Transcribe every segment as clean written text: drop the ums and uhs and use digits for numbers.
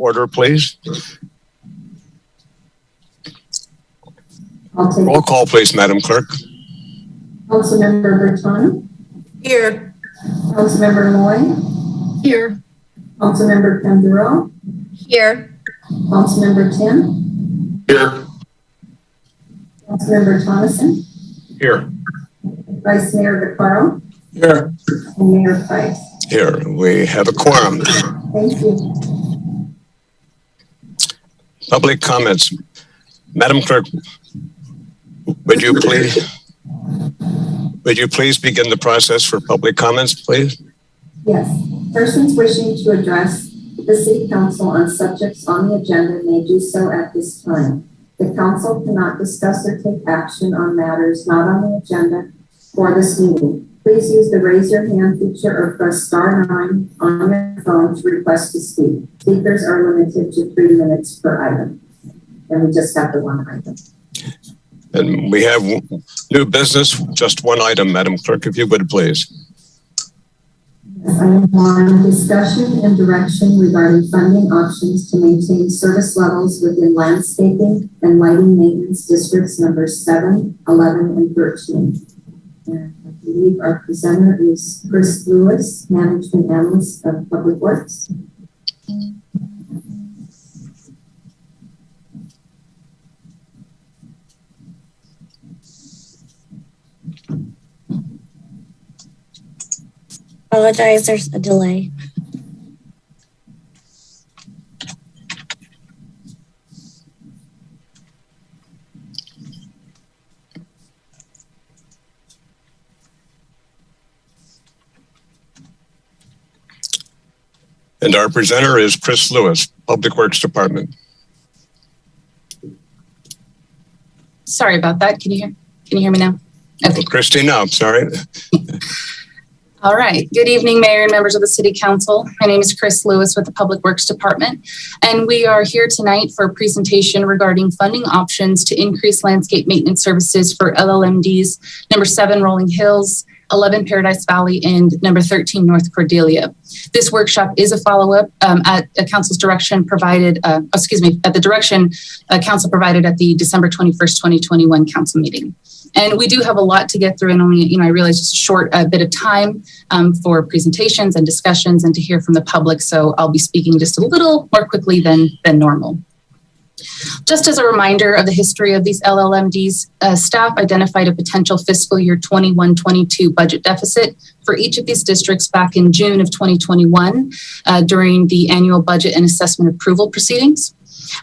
order, please. Roll call, please, Madam Clerk. Councilmember Bertano. Here. Councilmember Loy. Here. Councilmember Panduro. Here. Councilmember Tim. Here. Councilmember Thomason. Here. Vice Mayor Vaccaro. Here. And Mayor Price. Here. We have a quorum. Thank you. Public comments. Madam Clerk, would you please begin the process for public comments, please? Yes. Persons wishing to address the City Council on subjects on the agenda may do so at this time. The Council cannot discuss or take action on matters not on the agenda for this meeting. Please use the raise your hand feature or press *9 on your phone to request to speak. Speakers are limited to 3 minutes per item. And we just have the one item. And we have new business, just one item, Madam Clerk, if you would please. Item 1, discussion and direction regarding funding options to maintain service levels within landscaping and lighting maintenance districts numbers 7, 11, and 13. And I believe our presenter is Chris Lewis, Management Analyst of Public Works. Apologize, there's a delay. And our presenter is Chris Lewis, Public Works Department. Sorry about that. Can you hear me now? Okay. Christina, I'm sorry. All right. Good evening, Mayor and members of the City Council. My name is Chris Lewis with the Public Works Department, and we are here tonight for a presentation regarding funding options to increase landscape maintenance services for LLMDs, number 7 Rolling Hills, 11 Paradise Valley, and number 13 North Cordelia. This workshop is a follow-up at a council's direction provided, at the direction council provided at the December 21st, 2021 council meeting. And we do have a lot to get through, and only, I realize just a short bit of time for presentations and discussions and to hear from the public. So I'll be speaking just a little more quickly than normal. Just as a reminder of the history of these LLMDs, staff identified a potential fiscal year 21-22 budget deficit for each of these districts back in June of 2021 during the annual budget and assessment approval proceedings.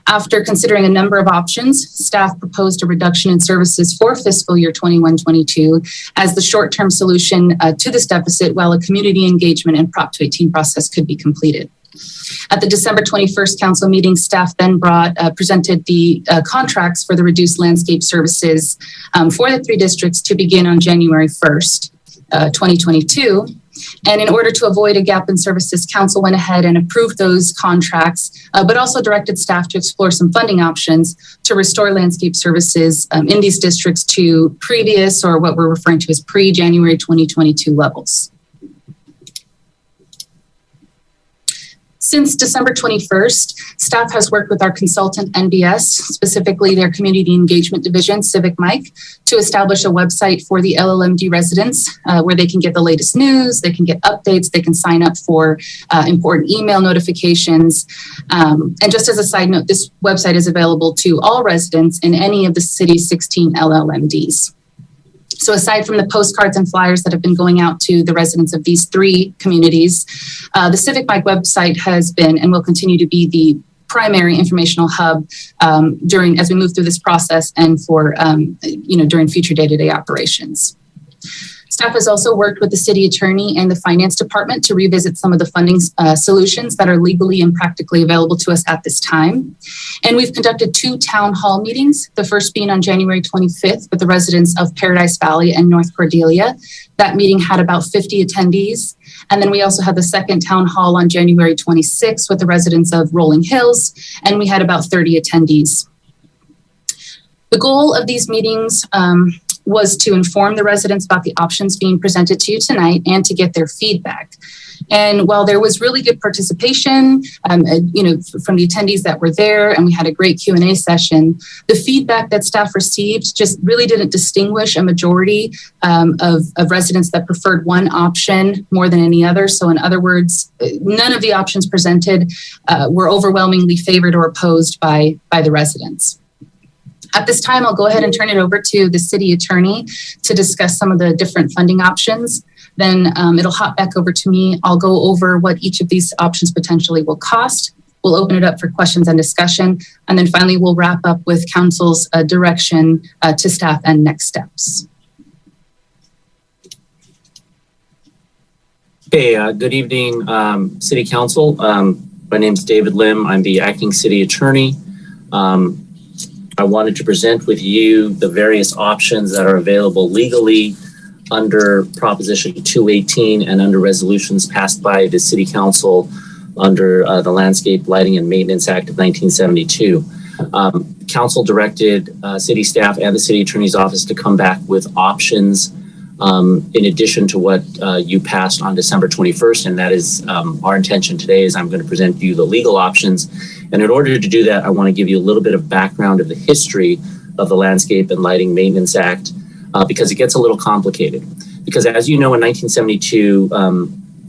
After considering a number of options, staff proposed a reduction in services for fiscal year 21-22 as the short-term solution to this deficit while a community engagement and Prop 218 process could be completed. At the December 21st council meeting, staff then presented the contracts for the reduced landscape services for the 3 districts to begin on January 1st, 2022. And in order to avoid a gap in services, council went ahead and approved those contracts, but also directed staff to explore some funding options to restore landscape services in these districts to previous, or what we're referring to as pre-January 2022 levels. Since December 21st, staff has worked with our consultant NBS, specifically their community engagement division, Civic Mike, to establish a website for the LLMD residents where they can get the latest news, they can get updates, they can sign up for important email notifications. And just as a side note, this website is available to all residents in any of the city's 16 LLMDs. So aside from the postcards and flyers that have been going out to the residents of these 3 communities, the Civic Mike website has been and will continue to be the primary informational hub as we move through this process and for during future day-to-day operations. Staff has also worked with the city attorney and the finance department to revisit some of the funding solutions that are legally and practically available to us at this time. And we've conducted 2 town hall meetings, the first being on January 25th with the residents of Paradise Valley and North Cordelia. That meeting had about 50 attendees. And then we also had the second town hall on January 26th with the residents of Rolling Hills, and we had about 30 attendees. The goal of these meetings was to inform the residents about the options being presented to you tonight and to get their feedback. And while there was really good participation, from the attendees that were there, and we had a great Q&A session, the feedback that staff received just really didn't distinguish a majority of residents that preferred one option more than any other. So in other words, none of the options presented were overwhelmingly favored or opposed by the residents. At this time, I'll go ahead and turn it over to the city attorney to discuss some of the different funding options. Then it'll hop back over to me. I'll go over what each of these options potentially will cost. We'll open it up for questions and discussion. And then finally, we'll wrap up with council's direction to staff and next steps. Hey, good evening, City Council. My name is David Lim. I'm the acting city attorney. I wanted to present with you the various options that are available legally under Proposition 218 and under resolutions passed by the City Council under the Landscape Lighting and Maintenance Act of 1972. Council directed city staff and the city attorney's office to come back with options in addition to what you passed on December 21st, and that is our intention today. Is I'm going to present you the legal options. And in order to do that, I want to give you a little bit of background of the history of the Landscape and Lighting Maintenance Act, because it gets a little complicated. Because as you know, in 1972,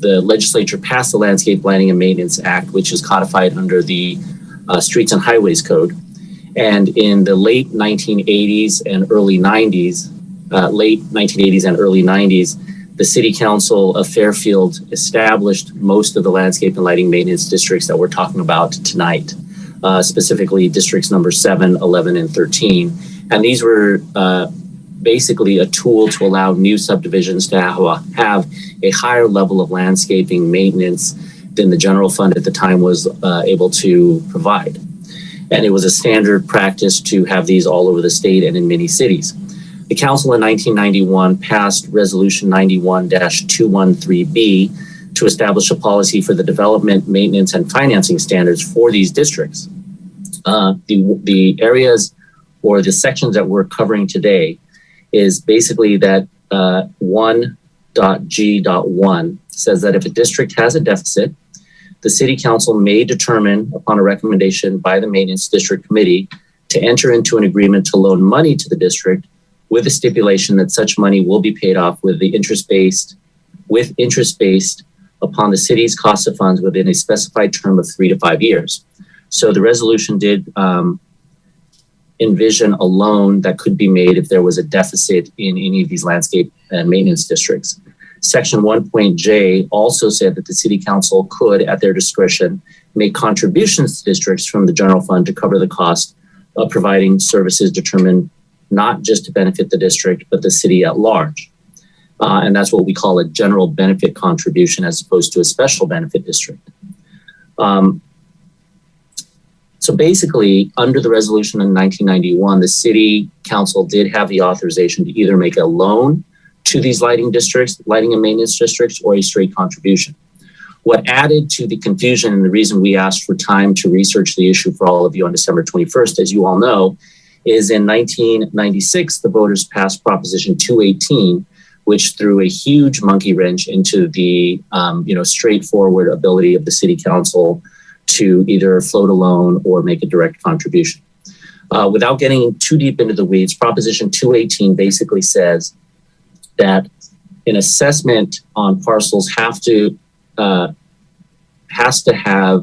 the legislature passed the Landscape Lighting and Maintenance Act, which is codified under the Streets and Highways Code. And in the late 1980s and early 90s, the City Council of Fairfield established most of the landscape and lighting maintenance districts that we're talking about tonight, specifically districts number 7, 11, and 13. And these were basically a tool to allow new subdivisions to have a higher level of landscaping maintenance than the general fund at the time was able to provide. And it was a standard practice to have these all over the state and in many cities. The council in 1991 passed Resolution 91-213B to establish a policy for the development, maintenance, and financing standards for these districts. The areas or the sections that we're covering today is basically that 1.G.1 says that if a district has a deficit, the City Council may determine upon a recommendation by the Maintenance District Committee to enter into an agreement to loan money to the district with the stipulation that such money will be paid off with interest based upon the city's cost of funds within a specified term of 3 to 5 years. So the resolution did envision a loan that could be made if there was a deficit in any of these landscape and maintenance districts. Section 1.J also said that the City Council could, at their discretion, make contributions to districts from the general fund to cover the cost of providing services determined not just to benefit the district, but the city at large. And that's what we call a general benefit contribution as opposed to a special benefit district. So basically, under the resolution in 1991, the City Council did have the authorization to either make a loan to these lighting districts, lighting and maintenance districts, or a straight contribution. What added to the confusion and the reason we asked for time to research the issue for all of you on December 21st, as you all know, is in 1996, the voters passed Proposition 218, which threw a huge monkey wrench into the straightforward ability of the City Council to either float a loan or make a direct contribution. Without getting too deep into the weeds, Proposition 218 basically says that an assessment on parcels has to have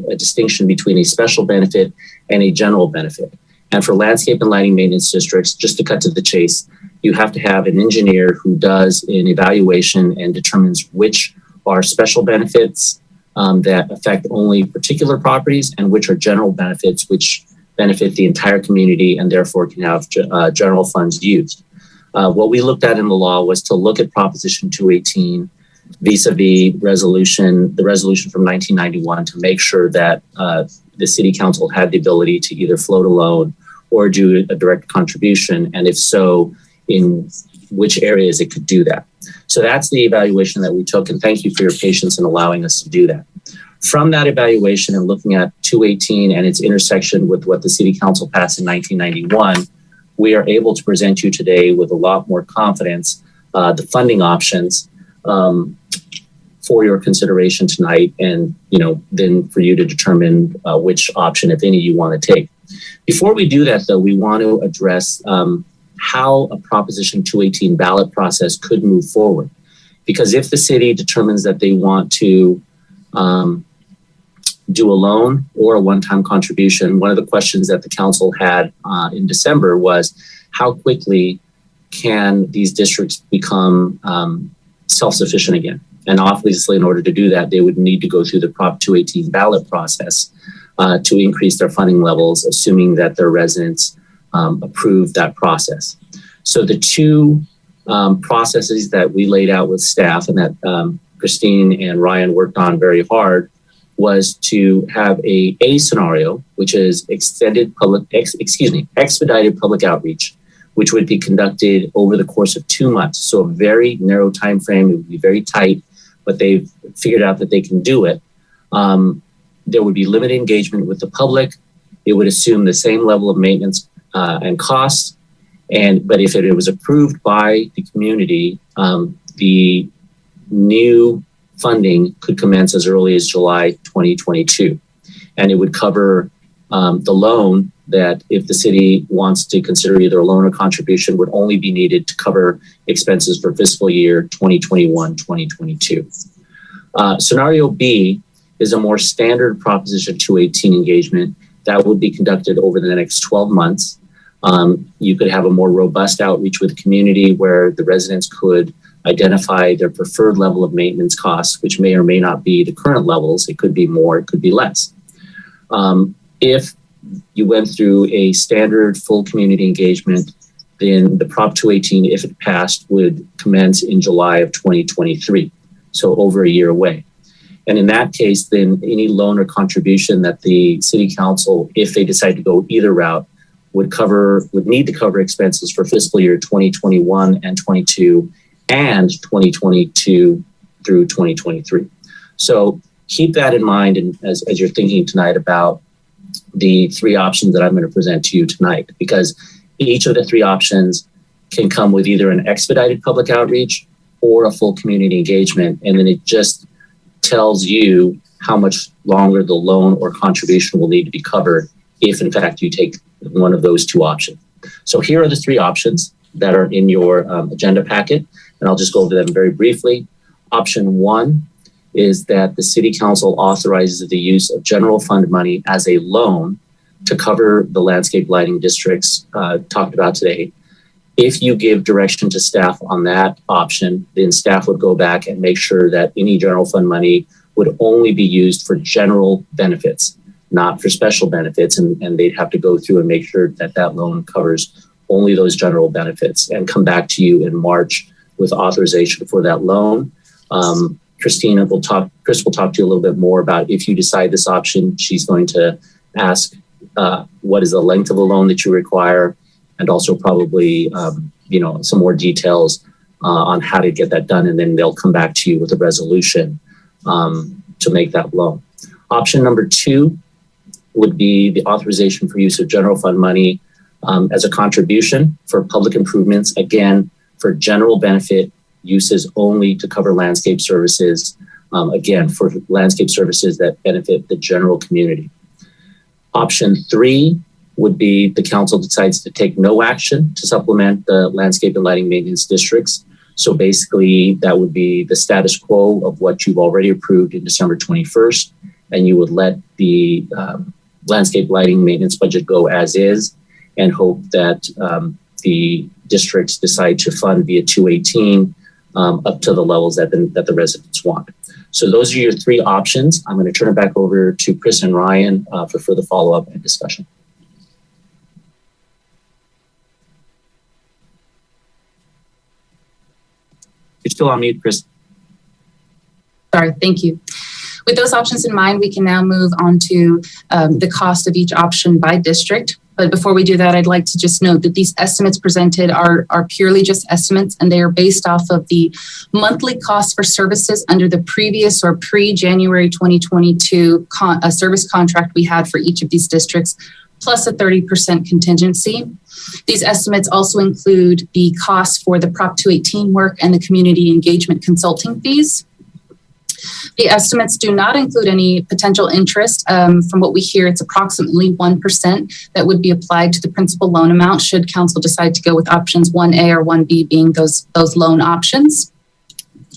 a distinction between a special benefit and a general benefit. And for landscape and lighting maintenance districts, just to cut to the chase, you have to have an engineer who does an evaluation and determines which are special benefits that affect only particular properties and which are general benefits which benefit the entire community and therefore can have general funds used. What we looked at in the law was to look at Proposition 218 vis-a-vis the resolution from 1991 to make sure that the City Council had the ability to either float a loan or do a direct contribution, and if so, in which areas it could do that. So that's the evaluation that we took, and thank you for your patience in allowing us to do that. From that evaluation and looking at 218 and its intersection with what the City Council passed in 1991, we are able to present you today with a lot more confidence the funding options. for your consideration tonight, and then for you to determine which option, if any, you want to take. Before we do that, though, we want to address how a Proposition 218 ballot process could move forward. Because if the city determines that they want to do a loan or a one-time contribution, one of the questions that the council had in December was, how quickly can these districts become self-sufficient again? And obviously, in order to do that, they would need to go through the Prop 218 ballot process to increase their funding levels, assuming that their residents approve that process. So the two processes that we laid out with staff and that Christine and Ryan worked on very hard was to have a scenario, which is expedited public outreach, which would be conducted over the course of 2 months. So a very narrow time frame. It would be very tight, but they've figured out that they can do it. There would be limited engagement with the public. It would assume the same level of maintenance and costs. But if it was approved by the community, the new funding could commence as early as July 2022. And it would cover the loan that, if the city wants to consider either a loan or contribution, would only be needed to cover expenses for fiscal year 2021-2022. Scenario B is a more standard Proposition 218 engagement that would be conducted over the next 12 months. You could have a more robust outreach with the community where the residents could identify their preferred level of maintenance costs, which may or may not be the current levels. It could be more, it could be less. If you went through a standard full community engagement, then the Prop 218, if it passed, would commence in July of 2023, so over a year away. And in that case, then any loan or contribution that the city council, if they decide to go either route, would need to cover expenses for fiscal year 2021 and 22 and 2022 through 2023. So keep that in mind, and as you're thinking tonight about the three options that I'm going to present to you tonight, because each of the three options can come with either an expedited public outreach or a full community engagement. And then it just tells you how much longer the loan or contribution will need to be covered if, in fact, you take one of those two options. So here are the three options that are in your agenda packet, and I'll just go over them very briefly. Option one is that the city council authorizes the use of general fund money as a loan to cover the landscape lighting districts talked about today. If you give direction to staff on that option, then staff would go back and make sure that any general fund money would only be used for general benefits, not for special benefits. And they'd have to go through and make sure that that loan covers only those general benefits and come back to you in March with authorization for that loan. Chris will talk to you a little bit more about if you decide this option. She's going to ask what is the length of the loan that you require, and also probably some more details on how to get that done. And then they'll come back to you with a resolution to make that loan. Option number two would be the authorization for use of general fund money as a contribution for public improvements, again, for general benefit uses only to cover landscape services, again, for landscape services that benefit the general community. Option three would be the council decides to take no action to supplement the landscape and lighting maintenance districts. So basically, that would be the status quo of what you've already approved in December 21st, and you would let the landscape lighting maintenance budget go as is and hope that the districts decide to fund via 218 up to the levels that the residents want. So those are your three options. I'm going to turn it back over to Chris and Ryan for further follow-up and discussion. You're still on mute, Chris. Sorry, thank you. With those options in mind, we can now move on to the cost of each option by district. But before we do that, I'd like to just note that these estimates presented are purely just estimates, and they are based off of the monthly costs for services under the previous or pre-January 2022 service contract we had for each of these districts, plus a 30% contingency. These estimates also include the costs for the Prop 218 work and the community engagement consulting fees. The estimates do not include any potential interest. From what we hear, it's approximately 1% that would be applied to the principal loan amount should council decide to go with options 1A or 1B being those loan options.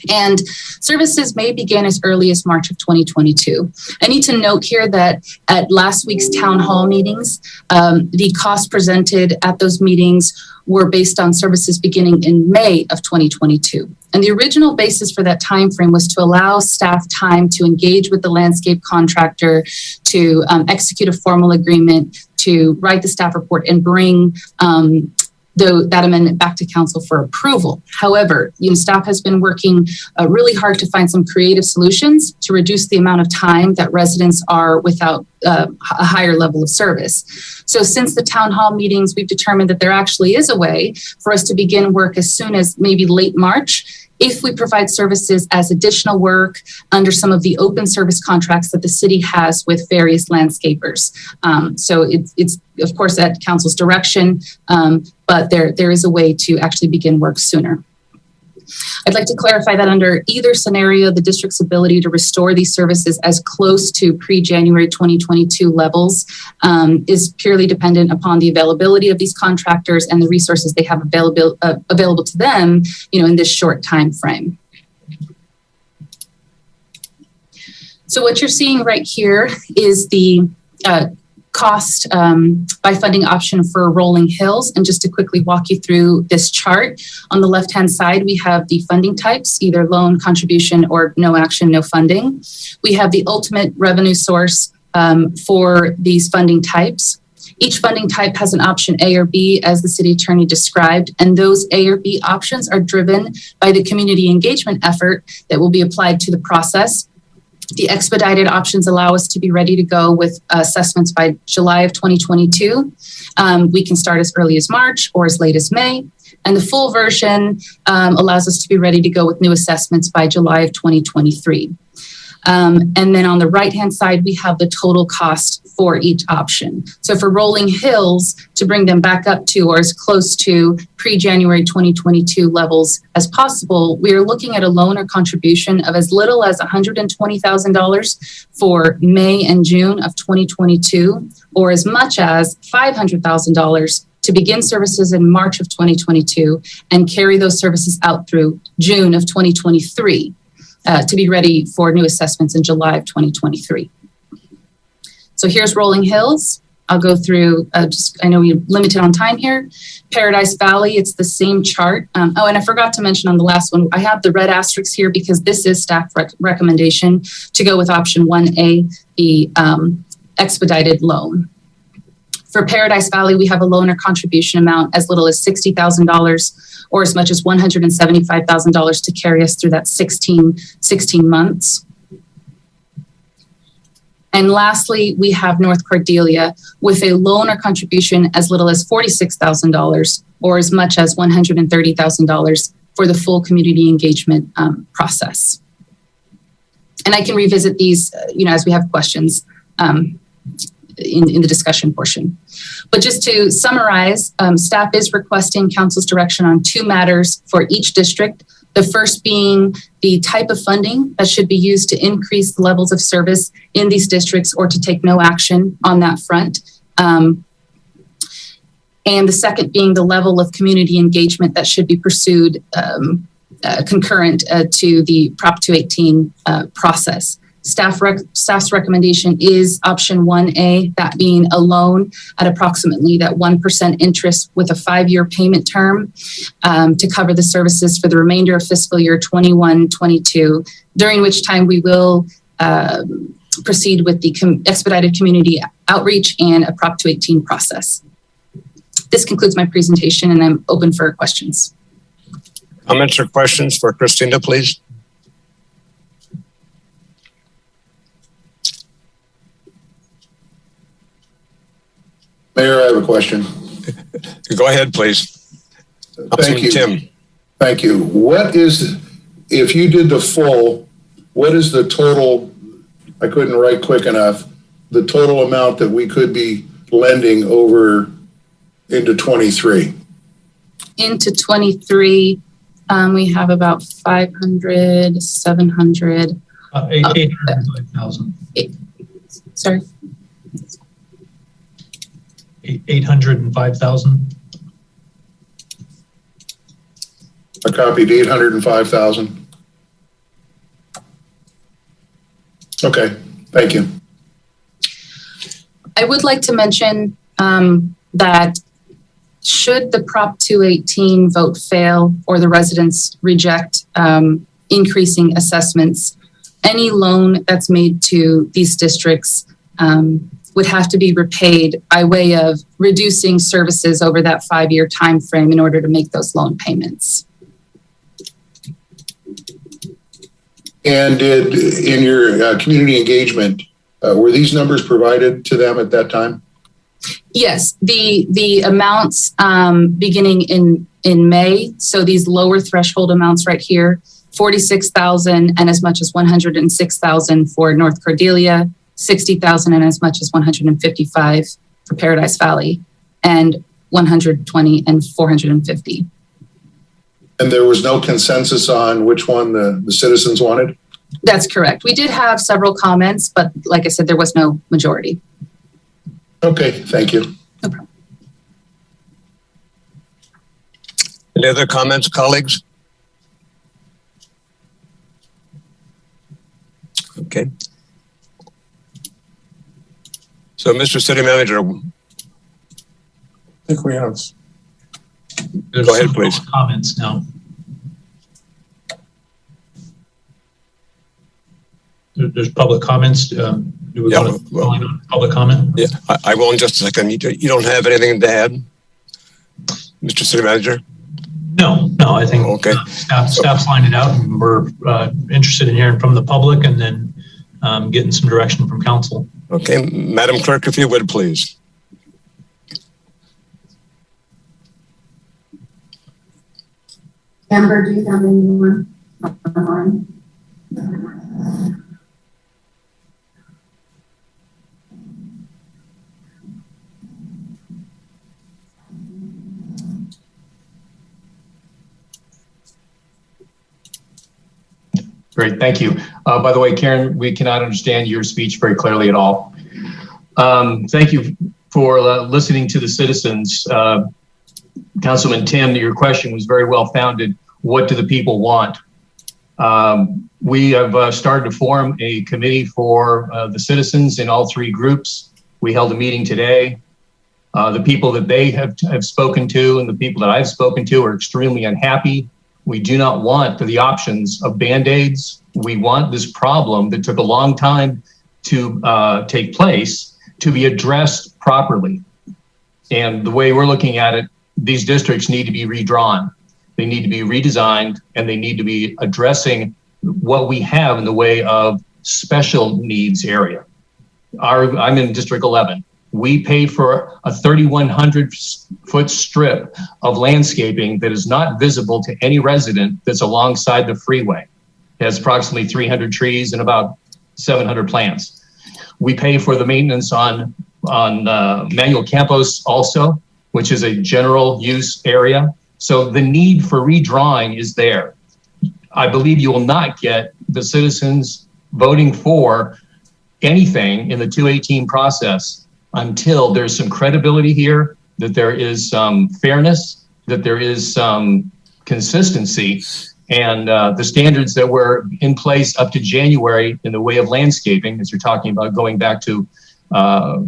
And services may begin as early as March of 2022. I need to note here that at last week's town hall meetings, the costs presented at those meetings were based on services beginning in May of 2022. And the original basis for that time frame was to allow staff time to engage with the landscape contractor, to execute a formal agreement, to write the staff report and bring that amendment back to council for approval. However, staff has been working really hard to find some creative solutions to reduce the amount of time that residents are without a higher level of service. So since the town hall meetings, we've determined that there actually is a way for us to begin work as soon as maybe late March, if we provide services as additional work under some of the open service contracts that the city has with various landscapers. So it's of course at council's direction, but there is a way to actually begin work sooner. I'd like to clarify that under either scenario, the district's ability to restore these services as close to pre-January 2022 levels is purely dependent upon the availability of these contractors and the resources they have available to them, in this short time frame. So what you're seeing right here is the cost by funding option for Rolling Hills. And just to quickly walk you through this chart, on the left-hand side, we have the funding types, either loan, contribution, or no action, no funding. We have the ultimate revenue source for these funding types. Each funding type has an option A or B, as the city attorney described, and those A or B options are driven by the community engagement effort that will be applied to the process. The expedited options allow us to be ready to go with assessments by July of 2022. We can start as early as March or as late as May. And the full version allows us to be ready to go with new assessments by July of 2023. And then on the right-hand side, we have the total cost for each option. So for Rolling Hills, to bring them back up to or as close to pre-January 2022 levels as possible, we are looking at a loan or contribution of as little as $120,000 for May and June of 2022, or as much as $500,000 to begin services in March of 2022 and carry those services out through June of 2023. To be ready for new assessments in July of 2023. So here's Rolling Hills. I'll go through, I know we're limited on time here. Paradise Valley, it's the same chart. And I forgot to mention on the last one, I have the red asterisks here because this is staff recommendation to go with option 1A, the expedited loan. For Paradise Valley, we have a loan or contribution amount as little as $60,000 or as much as $175,000 to carry us through that 16 months. And lastly, we have North Cordelia with a loan or contribution as little as $46,000 or as much as $130,000 for the full community engagement process. And I can revisit these, as we have questions in the discussion portion. But just to summarize, staff is requesting council's direction on two matters for each district. The first being the type of funding that should be used to increase the levels of service in these districts or to take no action on that front. And the second being the level of community engagement that should be pursued concurrent to the Prop 218 process. Staff's recommendation is option 1A, that being a loan at approximately that 1% interest with a 5-year payment term to cover the services for the remainder of fiscal year 21-22, during which time we will proceed with the expedited community outreach and a Prop 218 process. This concludes my presentation and I'm open for questions. Comments or questions for Christina, please? Mayor, I have a question. Go ahead, please. Thank you. Tim. Thank you. What is, if you did the full, what is the total, I couldn't write quick enough, the total amount that we could be lending over into 23? Into 23, we have about 500, 700. 805,000. Sorry. 805,000. I copied 805,000. Okay, thank you. I would like to mention that should the Prop 218 vote fail or the residents reject increasing assessments, any loan that's made to these districts would have to be repaid by way of reducing services over that 5-year time frame in order to make those loan payments. And in your community engagement, were these numbers provided to them at that time? Yes, the amounts beginning in May, so these lower threshold amounts right here, 46,000 and as much as 106,000 for North Cordelia, 60,000 and as much as 155 for Paradise Valley, and 120 and 450. And there was no consensus on which one the citizens wanted? That's correct. We did have several comments, but like I said, there was no majority. Okay, thank you. No problem. Any other comments, colleagues? Okay. So, Mr. City Manager, I think we have. There's Go ahead, some please. Comments now. There's public comments. Do we Yeah, want to go on public comment? yeah, I will in just a second. You don't have anything to add, Mr. City Manager? No, I think Okay. Staff's lined it out, and we're interested in hearing from the public and then getting some direction from council. Okay, Madam Clerk, if you would, please. Amber, do you have anyone online? Great, thank you. By the way, Karen, we cannot understand your speech very clearly at all. Thank you for listening to the citizens. Councilman Tim, your question was very well founded. What do the people want? We have started to form a committee for the citizens in all three groups. We held a meeting today. The people that they have spoken to and the people that I've spoken to are extremely unhappy. We do not want the options of Band-Aids. We want this problem that took a long time to take place to be addressed properly. And the way we're looking at it, these districts need to be redrawn. They need to be redesigned, and they need to be addressing what we have in the way of special needs area. I'm in District 11. We pay for a 3,100 foot strip of landscaping that is not visible to any resident that's alongside the freeway. It has approximately 300 trees and about 700 plants. We pay for the maintenance on Manuel Campos also, which is a general use area. So the need for redrawing is there. I believe you will not get the citizens voting for anything in the 218 process until there's some credibility here, that there is some fairness, that there is some consistency, and the standards that were in place up to January in the way of landscaping, as you're talking about going back to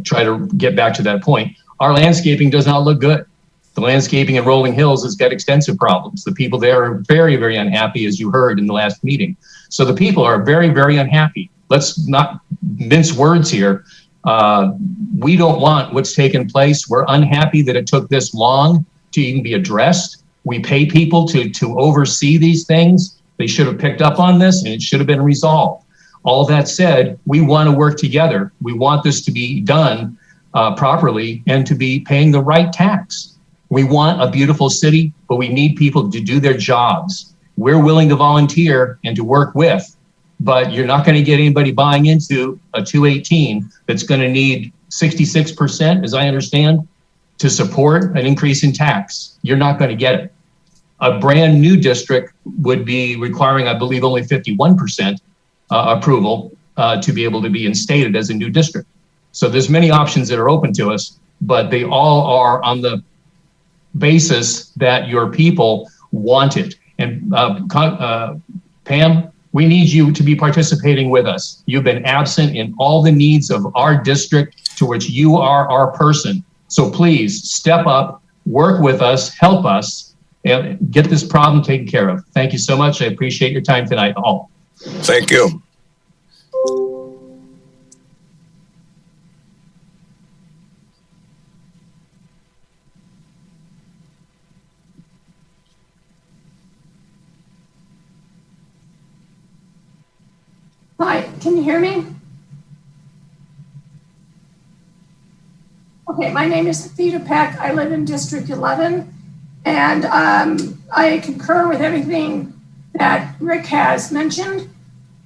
try to get back to that point. Our landscaping does not look good. The landscaping in Rolling Hills has got extensive problems. The people there are very, very unhappy, as you heard in the last meeting. So the people are very, very unhappy. Let's not mince words here. We don't want what's taken place. We're unhappy that it took this long to even be addressed. We pay people to oversee these things. They should have picked up on this, and it should have been resolved. All that said, we want to work together. We want this to be done properly and to be paying the right tax. We want a beautiful city, but we need people to do their jobs. We're willing to volunteer and to work with, but you're not going to get anybody buying into a 218 that's going to need 66%, as I understand, to support an increase in tax. You're not going to get it. A brand new district would be requiring, I believe, only 51%. approval to be able to be instated as a new district. So there's many options that are open to us, but they all are on the basis that your people want it. And Pam, we need you to be participating with us. You've been absent in all the needs of our district to which you are our person. So please step up, work with us, help us, and get this problem taken care of. Thank you so much. I appreciate your time tonight, all. Thank you. Hi, can you hear me? Okay, my name is Theta Peck. I live in District 11, and I concur with everything that Rick has mentioned.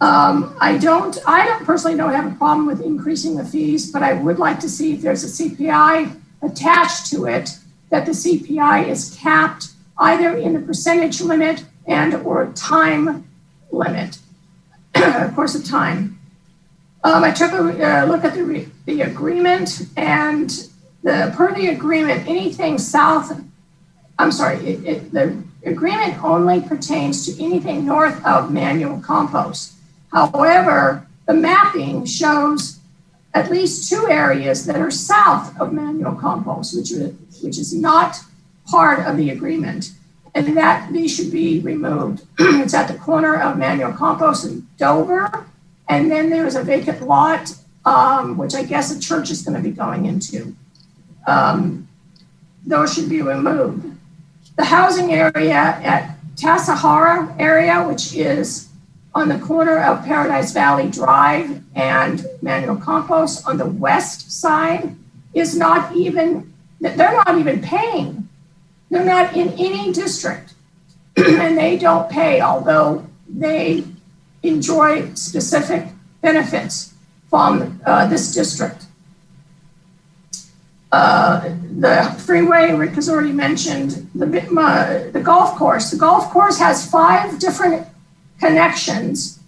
I don't personally don't have a problem with increasing the fees, but I would like to see if there's a CPI attached to it, that the CPI is capped either in the percentage limit and or time limit. Of course, of time. I took a look at the agreement, and per the agreement, anything south, I'm sorry, the agreement only pertains to anything north of manual compost. However, the mapping shows at least 2 areas that are south of manual compost, which is not part of the agreement. And that these should be removed. It's at the corner of manual compost and Dover. And then there's a vacant lot, which I guess a church is going to be going into. Those should be removed. The housing area at Tassajara area, which is on the corner of Paradise Valley Drive and manual compost on the west side, is not even, they're not even paying. They're not in any district, and they don't pay, although they enjoy specific benefits from this district. The freeway, Rick has already mentioned, the golf course. The golf course has 5 different connections,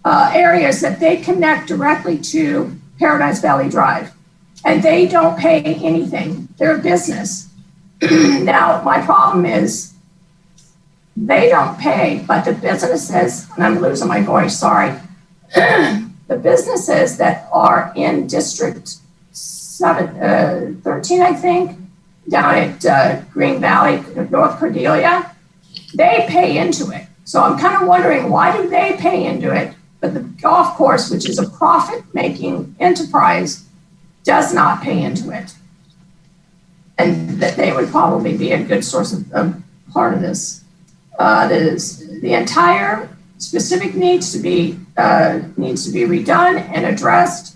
areas that they connect directly to Paradise Valley Drive, and they don't pay anything. They're a business. Now, my problem is they don't pay, but the businesses, and I'm losing my voice, sorry. The businesses that are in District 13, I think, down at Green Valley, North Cordelia, they pay into it. So I'm kind of wondering, why do they pay into it, but the golf course, which is a profit-making enterprise, does not pay into it? And that they would probably be a good source of part of this. The entire specific needs to be redone and addressed.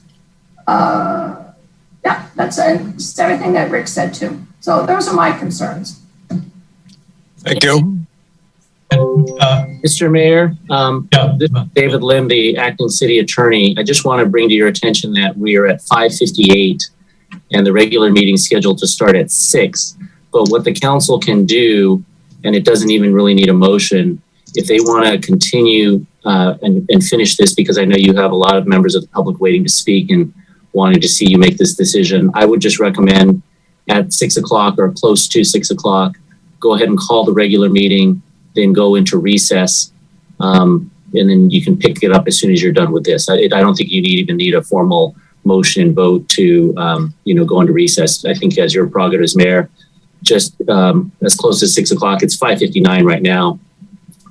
Yeah, that's just everything that Rick said too. So those are my concerns. Thank you. Mr. Mayor, this is David Lim, the acting city attorney. I just want to bring to your attention that we are at 5:58 and the regular meeting scheduled to start at 6. But what the council can do, and it doesn't even really need a motion, if they want to continue and finish this, because I know you have a lot of members of the public waiting to speak and wanting to see you make this decision, I would just recommend at 6 o'clock or close to 6 o'clock, go ahead and call the regular meeting, then go into recess, and then you can pick it up as soon as you're done with this. I don't think you even need a formal motion vote to go into recess. I think as your prerogative as mayor, just as close as 6 o'clock, it's 5:59 right now.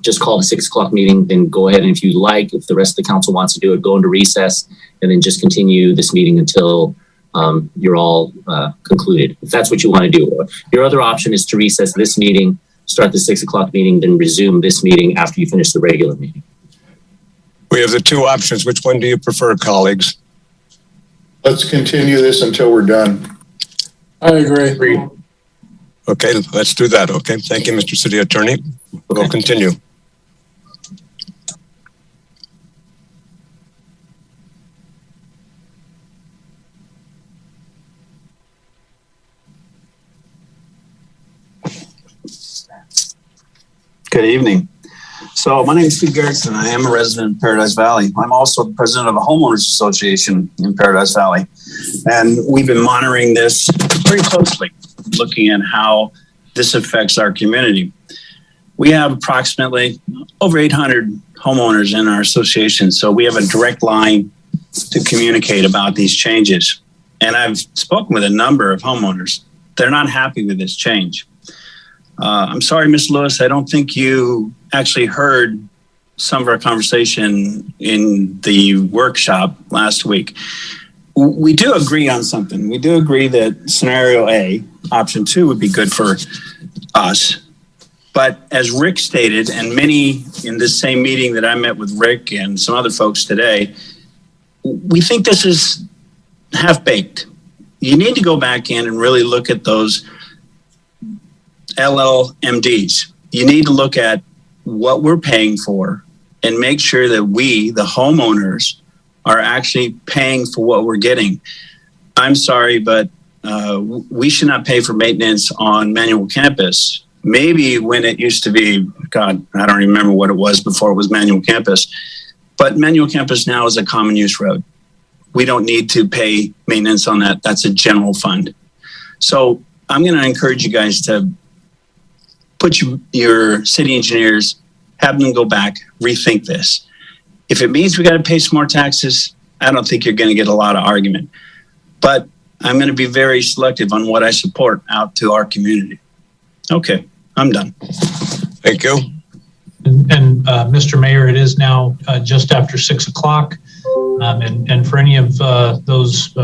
Just call the 6 o'clock meeting, then go ahead, and if you like, if the rest of the council wants to do it, go into recess and then just continue this meeting until you're all concluded, if that's what you want to do. Your other option is to recess this meeting, start the 6 o'clock meeting, then resume this meeting after you finish the regular meeting. We have the 2 options. Which one do you prefer, colleagues? Let's continue this until we're done. I agree. Okay, let's do that. Okay, thank you, Mr. City Attorney. We'll continue. Good evening. So my name is Steve Gerritsen. I am a resident of Paradise Valley. I'm also the president of a homeowners association in Paradise Valley. And we've been monitoring this very closely, looking at how this affects our community. We have approximately over 800 homeowners in our association. So we have a direct line to communicate about these changes. And I've spoken with a number of homeowners. They're not happy with this change. I'm sorry, Ms. Lewis, I don't think you actually heard some of our conversation in the workshop last week. We do agree on something. We do agree that scenario A, option 2, would be good for us. But as Rick stated, and many in this same meeting that I met with Rick and some other folks today, we think this is half-baked. You need to go back in and really look at those LLMDs. You need to look at what we're paying for and make sure that we, the homeowners, are actually paying for what we're getting. I'm sorry, but we should not pay for maintenance on Manual Campus. Maybe when it used to be, God, I don't remember what it was before it was Manual Campus, but Manual Campus now is a common use road. We don't need to pay maintenance on that. That's a general fund. So I'm going to encourage you guys to put your city engineers, have them go back, rethink this. If it means we got to pay some more taxes, I don't think you're going to get a lot of argument. But I'm going to be very selective on what I support out to our community. Okay, I'm done. Thank you. And Mr. Mayor, it is now just after 6 o'clock. And for any of those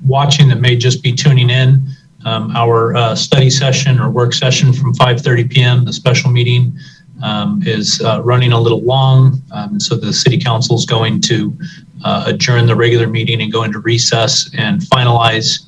watching that may just be tuning in, our study session or work session from 5:30 p.m., the special meeting, is running a little long. So the City Council is going to adjourn the regular meeting and go into recess and finalize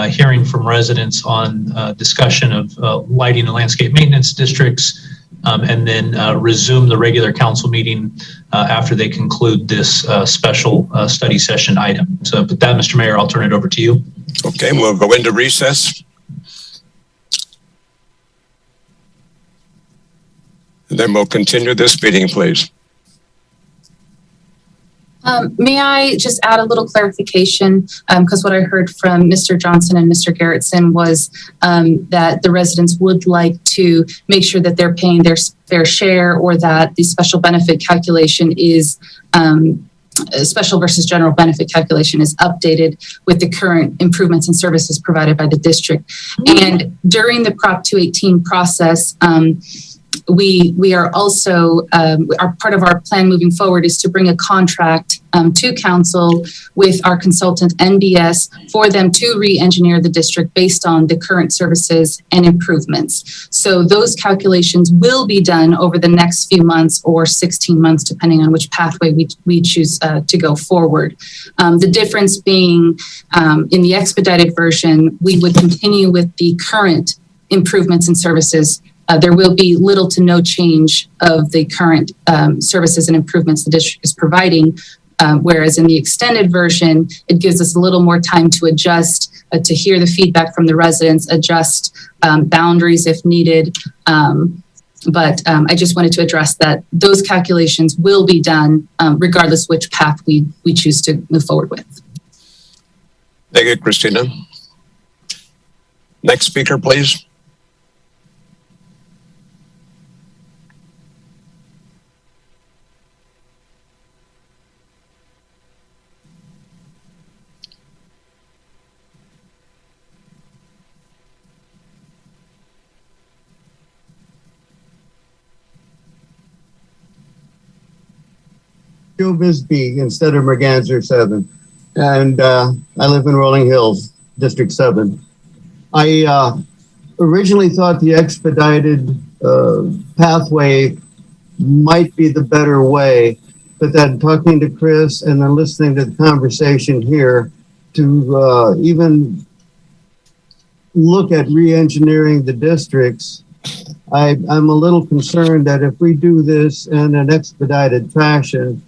hearing from residents on discussion of lighting and landscape maintenance districts, and then resume the regular council meeting after they conclude this special study session item. So with that, Mr. Mayor, I'll turn it over to you. Okay, we'll go into recess. And then we'll continue this meeting, please. May I just add a little clarification? Because what I heard from Mr. Johnson and Mr. Gerritsen was that the residents would like to make sure that they're paying their fair share, or that the special benefit calculation is special versus general benefit calculation is updated with the current improvements and services provided by the district. And during the Prop 218 process, we are also, our part of our plan moving forward is to bring a contract to council with our consultant NBS for them to re-engineer the district based on the current services and improvements. So those calculations will be done over the next few months or 16 months, depending on which pathway we choose to go forward. The difference being in the expedited version, we would continue with the current improvements and services. There will be little to no change of the current services and improvements the district is providing, whereas in the extended version, it gives us a little more time to adjust, to hear the feedback from the residents, adjust boundaries if needed. But I just wanted to address that those calculations will be done regardless which path we choose to move forward with. Thank you, Christina. Next speaker, please. Joe Bisbee instead of Merganser 7. And I live in Rolling Hills, District 7. I originally thought the expedited pathway might be the better way, but then talking to Chris and then listening to the conversation here to even look at re-engineering the districts, I'm a little concerned that if we do this in an expedited fashion,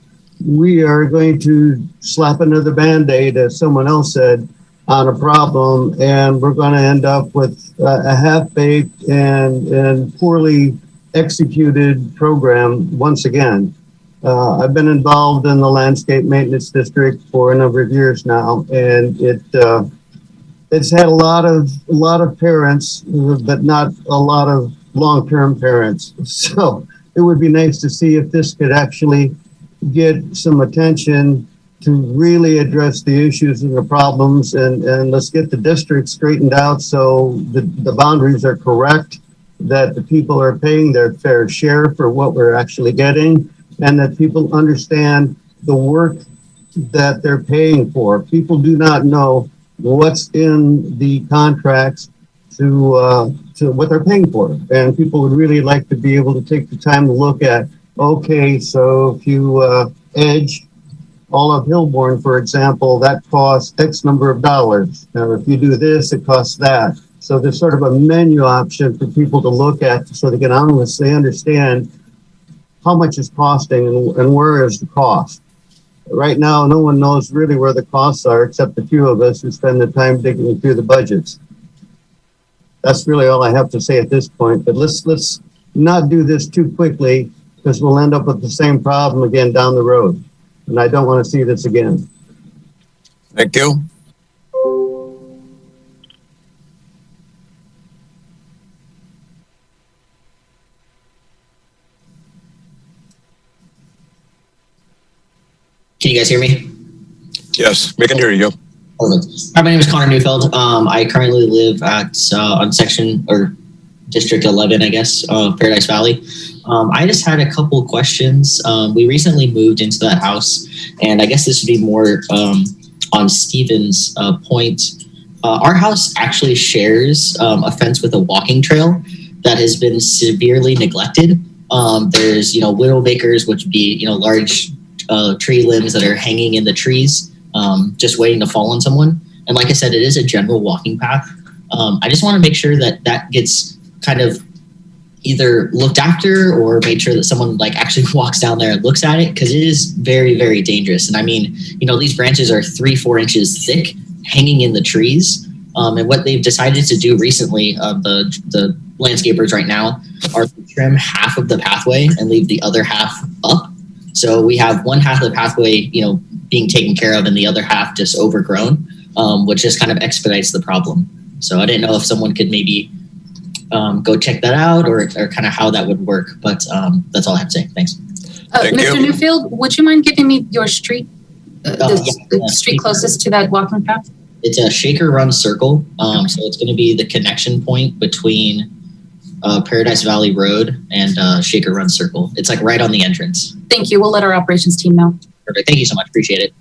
we are going to slap another Band-Aid, as someone else said, on a problem, and we're going to end up with a half-baked and poorly executed program once again. I've been involved in the landscape maintenance district for a number of years now, and it's had a lot of parents, but not a lot of long-term parents. So it would be nice to see if this could actually get some attention to really address the issues and the problems, and let's get the district straightened out so the boundaries are correct, that the people are paying their fair share for what we're actually getting, and that people understand the work that they're paying for. People do not know what's in the contracts to what they're paying for. And people would really like to be able to take the time to look at, okay, so if you edge all of Hillborn, for example, that costs X number of dollars. Now, if you do this, it costs that. So there's sort of a menu option for people to look at so they can honestly understand how much it's costing and where is the cost. Right now, no one knows really where the costs are except a few of us who spend the time digging through the budgets. That's really all I have to say at this point, but let's not do this too quickly because we'll end up with the same problem again down the road. And I don't want to see this again. Thank you. Can you guys hear me? Yes, we can hear you. Perfect. Hi, my name is Connor Neufeld. I currently live at on section or District 11, I guess, of Paradise Valley. I just had a couple questions. We recently moved into that house, and I guess this would be more on Stephen's point. Our house actually shares a fence with a walking trail that has been severely neglected. There's, widowmakers, which would be, large tree limbs that are hanging in the trees, just waiting to fall on someone. And like I said, it is a general walking path. I just want to make sure that that gets kind of either looked after or made sure that someone actually walks down there and looks at it, because it is very, very dangerous. And I mean, these branches are 3-4 inches thick hanging in the trees. And what they've decided to do recently, the landscapers right now, are to trim half of the pathway and leave the other half up. So we have one half of the pathway, being taken care of and the other half just overgrown, which just kind of expedites the problem. So I didn't know if someone could maybe go check that out or kind of how that would work. But that's all I have to say. Thanks. Mr. Neufeld, would you mind giving me your street, the street closest to that walking path? It's a Shaker Run Circle. So it's going to be the connection point between Paradise Valley Road and Shaker Run Circle. It's right on the entrance. Thank you. We'll let our operations team know. Perfect. Thank you so much. Appreciate it.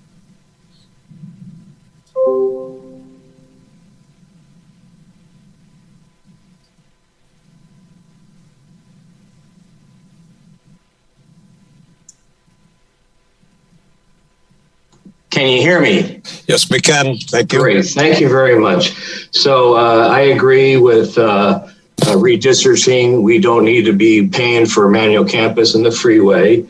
Can you hear me? Yes, we can. Thank you. Great. Thank you very much. So I agree with redistricting. We don't need to be paying for Manual Campus and the freeway.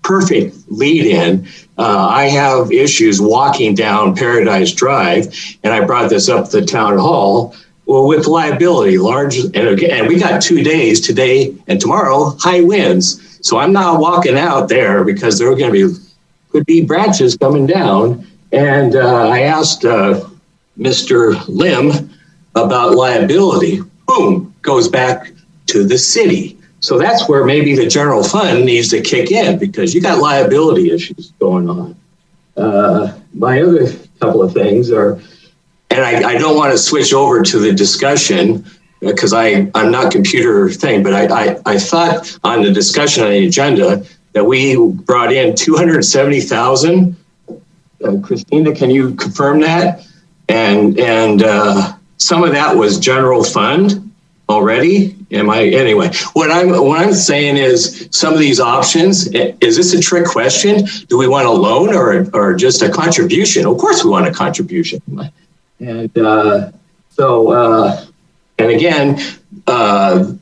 Perfect lead in. I have issues walking down Paradise Drive, and I brought this up at the town hall. Well, with liability, and we got 2 days, today and tomorrow, high winds. So I'm not walking out there because there are going to be could be branches coming down. And I asked Mr. Lim about liability. Boom, goes back to the city. So that's where maybe the general fund needs to kick in, because you got liability issues going on. My other couple of things are, and I don't want to switch over to the discussion because I'm not computer thing, but I thought on the discussion on the agenda that we brought in $270,000. Christina, can you confirm that? And some of that was general fund already. Anyway? What I'm saying is some of these options. Is this a trick question? Do we want a loan or just a contribution? Of course, we want a contribution. And and again.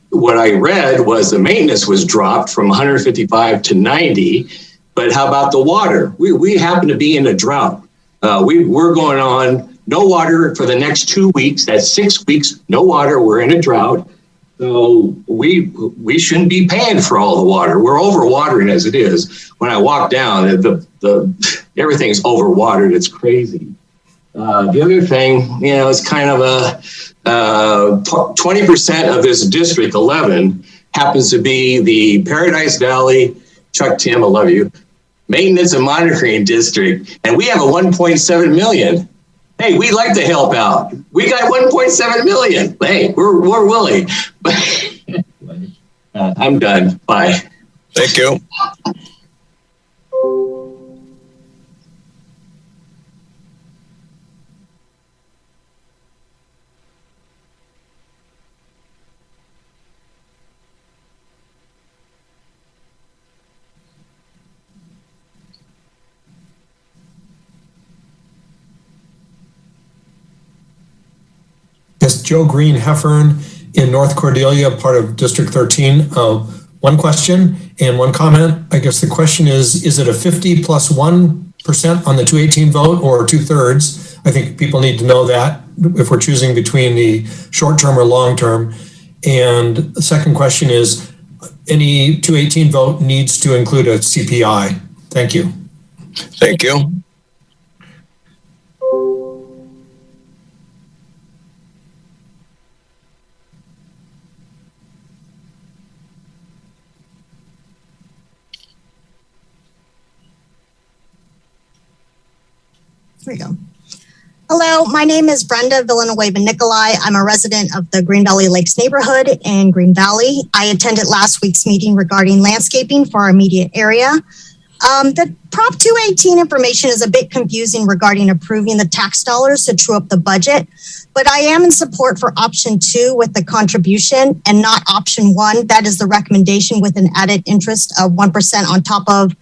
What I read was the maintenance was dropped from 155 to 90, but how about the water? We happen to be in a drought. We're going on no water for the next 2 weeks. That's 6 weeks, no water. We're in a drought. So we shouldn't be paying for all the water. We're overwatering as it is. When I walk down, everything's overwatered. It's crazy. The other thing, it's kind of a 20% of this District 11 happens to be the Paradise Valley, Chuck Tim, I love you, Maintenance and Monitoring District, and we have a 1.7 million. Hey, we'd like to help out. We got 1.7 million. Hey, we're willing. I'm done. Bye. Thank you. Yes, Joe Green, Heffern in North Cordelia, part of District 13. One question and one comment. I guess the question is it a 50 plus 1% on the 218 vote or 2/3? I think people need to know that if we're choosing between the short term or long term. And the second question is, any 218 vote needs to include a CPI. Thank you. Thank you. There we go. Hello, my name is Brenda Villanueva Nicolai. I'm a resident of the Green Valley Lakes neighborhood in Green Valley. I attended last week's meeting regarding landscaping for our immediate area. The Prop 218 information is a bit confusing regarding approving the tax dollars to true up the budget, but I am in support for option 2 with the contribution and not option 1. That is the recommendation with an added interest of 1% on top of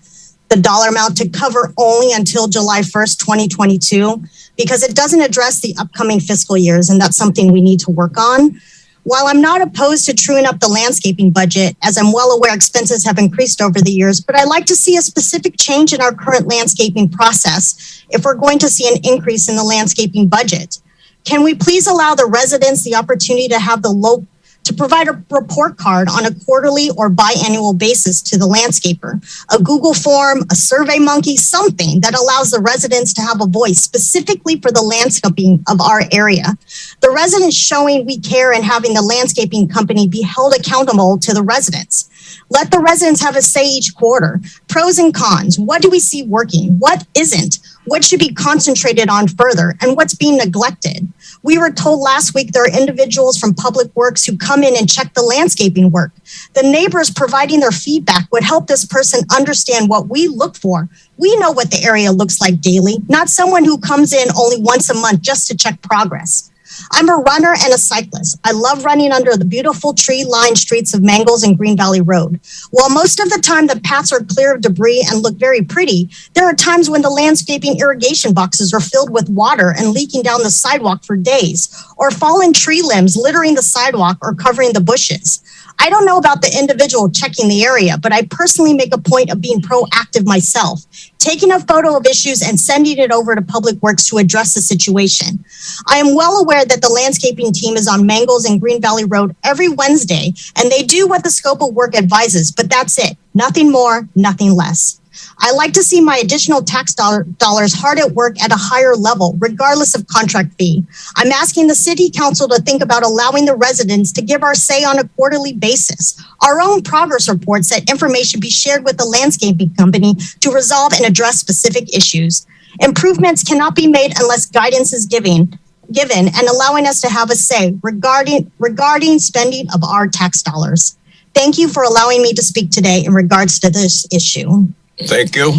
the dollar amount to cover only until July 1st, 2022, because it doesn't address the upcoming fiscal years, and that's something we need to work on. While I'm not opposed to truing up the landscaping budget, as I'm well aware expenses have increased over the years, but I'd like to see a specific change in our current landscaping process if we're going to see an increase in the landscaping budget. Can we please allow the residents the opportunity to have to provide a report card on a quarterly or biannual basis to the landscaper, a Google form, a Survey Monkey, something that allows the residents to have a voice specifically for the landscaping of our area. The residents showing we care and having the landscaping company be held accountable to the residents. Let the residents have a say each quarter. Pros and cons. What do we see working? What isn't? What should be concentrated on further? And what's being neglected? We were told last week there are individuals from Public Works who come in and check the landscaping work. The neighbors providing their feedback would help this person understand what we look for. We know what the area looks like daily, not someone who comes in only once a month just to check progress. I'm a runner and a cyclist. I love running under the beautiful tree-lined streets of Mangles and Green Valley Road. While most of the time the paths are clear of debris and look very pretty, there are times when the landscaping irrigation boxes are filled with water and leaking down the sidewalk for days, or fallen tree limbs littering the sidewalk or covering the bushes. I don't know about the individual checking the area, but I personally make a point of being proactive myself, taking a photo of issues and sending it over to Public Works to address the situation. I am well aware that the landscaping team is on Mangles and Green Valley Road every Wednesday, and they do what the scope of work advises, but that's it. Nothing more, nothing less. I like to see my additional tax dollars hard at work at a higher level, regardless of contract fee. I'm asking the city council to think about allowing the residents to give our say on a quarterly basis. Our own progress reports that information be shared with the landscaping company to resolve and address specific issues. Improvements cannot be made unless guidance is given and allowing us to have a say regarding spending of our tax dollars. Thank you for allowing me to speak today in regards to this issue. Thank you.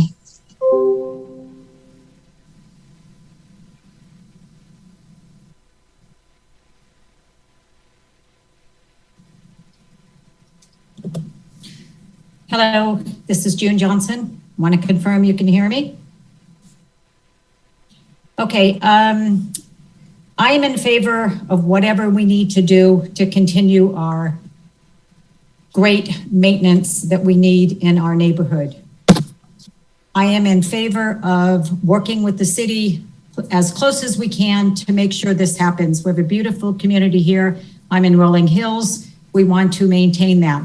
Hello, this is June Johnson. Want to confirm you can hear me? Okay, I am in favor of whatever we need to do to continue our great maintenance that we need in our neighborhood. I am in favor of working with the city as close as we can to make sure this happens. We have a beautiful community here. I'm in Rolling Hills. We want to maintain that.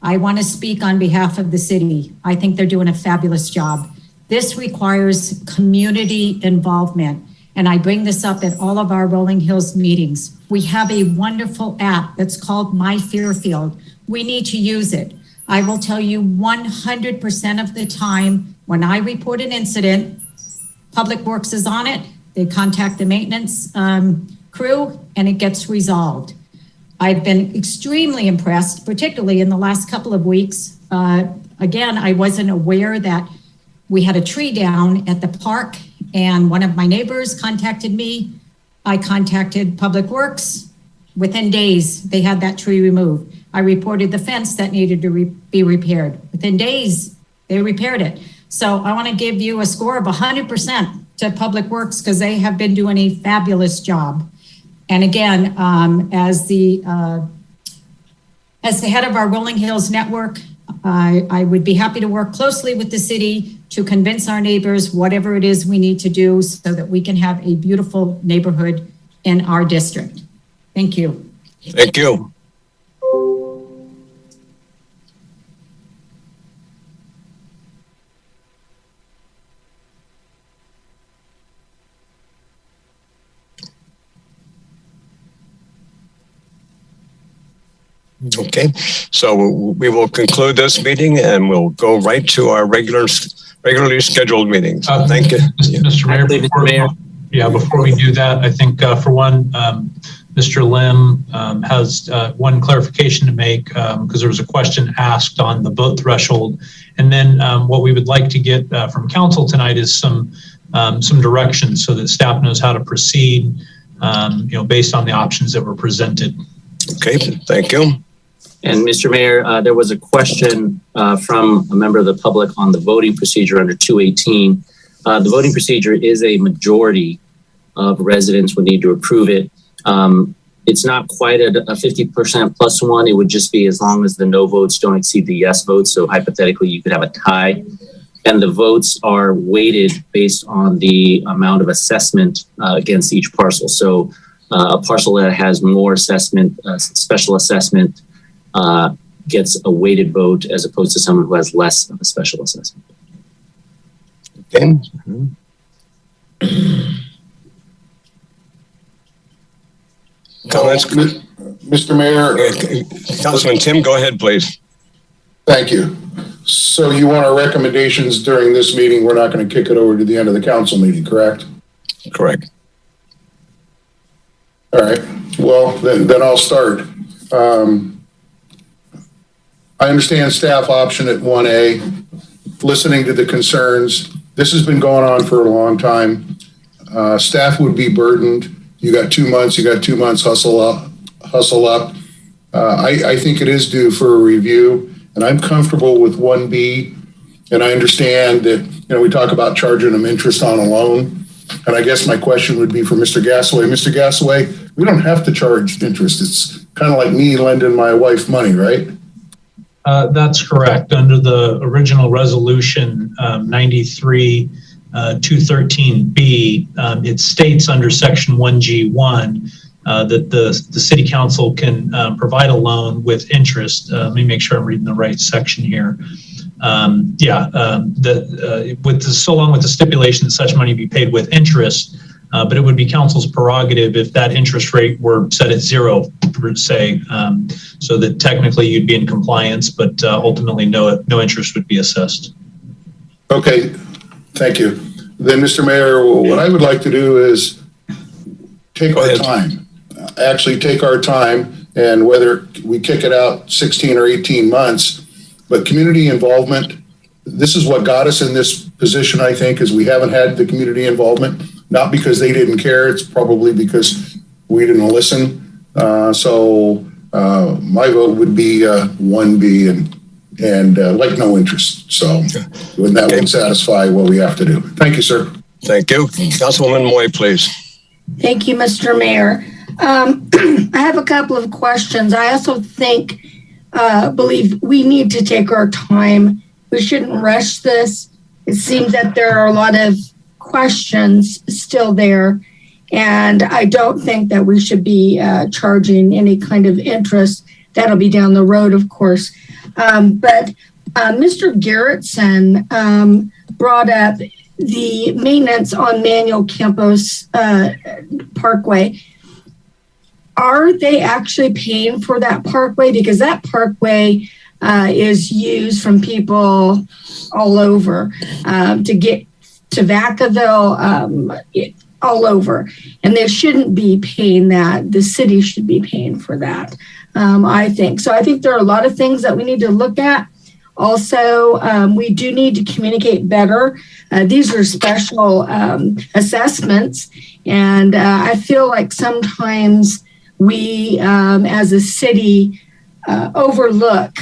I want to speak on behalf of the city. I think they're doing a fabulous job. This requires community involvement. And I bring this up at all of our Rolling Hills meetings. We have a wonderful app that's called My Fairfield. We need to use it. I will tell you 100% of the time when I report an incident, Public Works is on it. They contact the maintenance crew and it gets resolved. I've been extremely impressed, particularly in the last couple of weeks. Again, I wasn't aware that we had a tree down at the park and one of my neighbors contacted me. I contacted Public Works. Within days, they had that tree removed. I reported the fence that needed to be repaired. Within days, they repaired it. So I want to give you a score of 100% to Public Works because they have been doing a fabulous job. And again, as the head of our Rolling Hills network, I would be happy to work closely with the city to convince our neighbors whatever it is we need to do so that we can have a beautiful neighborhood in our district. Thank you. Thank you. Okay, so we will conclude this meeting and we'll go right to our regularly scheduled meetings. Thank you. Mr. Mayor, before we do that, I think for one, Mr. Lim has one clarification to make because there was a question asked on the vote threshold. And then what we would like to get from council tonight is some directions so that staff knows how to proceed, based on the options that were presented. Okay, thank you. And Mr. Mayor, there was a question from a member of the public on the voting procedure under 218. The voting procedure is a majority of residents would need to approve it. It's not quite a 50% plus one. It would just be as long as the no votes don't exceed the yes votes. So hypothetically, you could have a tie. And the votes are weighted based on the amount of assessment against each parcel. So a parcel that has more assessment, special assessment, gets a weighted vote as opposed to someone who has less of a special assessment. Okay. Comments? Mr. Mayor. Councilman Tim, go ahead, please. Thank you. So you want our recommendations during this meeting? We're not going to kick it over to the end of the council meeting, correct? Correct. All right. Well, then I'll start. I understand staff option at 1A, listening to the concerns. This has been going on for a long time. Staff would be burdened. You got 2 months, hustle up. I think it is due for a review, and I'm comfortable with 1B. And I understand that, we talk about charging them interest on a loan. And I guess my question would be for Mr. Gasaway. Mr. Gasaway, we don't have to charge interest. It's kind of like me lending my wife money, right? That's correct. Under the original resolution 93 213B, it states under section 1G1 that the city council can provide a loan with interest. Let me make sure I'm reading the right section here. So long with the stipulation that such money be paid with interest, but it would be council's prerogative if that interest rate were set at 0, say, so that technically you'd be in compliance, but ultimately no interest would be assessed. Okay, thank you. Then, Mr. Mayor, what I would like to do is take our time, and whether we kick it out 16 or 18 months, but community involvement, this is what got us in this position, I think, is we haven't had the community involvement, not because they didn't care, it's probably because we didn't listen. So my vote would be 1B and like no interest. So that would satisfy what we have to do. Thank you, sir. Thank you. Councilwoman Moy, please. Thank you, Mr. Mayor. I have a couple of questions. I also believe we need to take our time. We shouldn't rush this. It seems that there are a lot of questions still there, and I don't think that we should be charging any kind of interest. that'll be down the road, of course. But Mr. Garrettson brought up the maintenance on Manuel Campos Parkway. Are they actually paying for that parkway? Because that parkway is used from people all over to get to Vacaville, all over. And they shouldn't be paying that. The city should be paying for that, I think. So I think there are a lot of things that we need to look at. Also, we do need to communicate better. These are special assessments. And I feel like sometimes we, as a city, overlook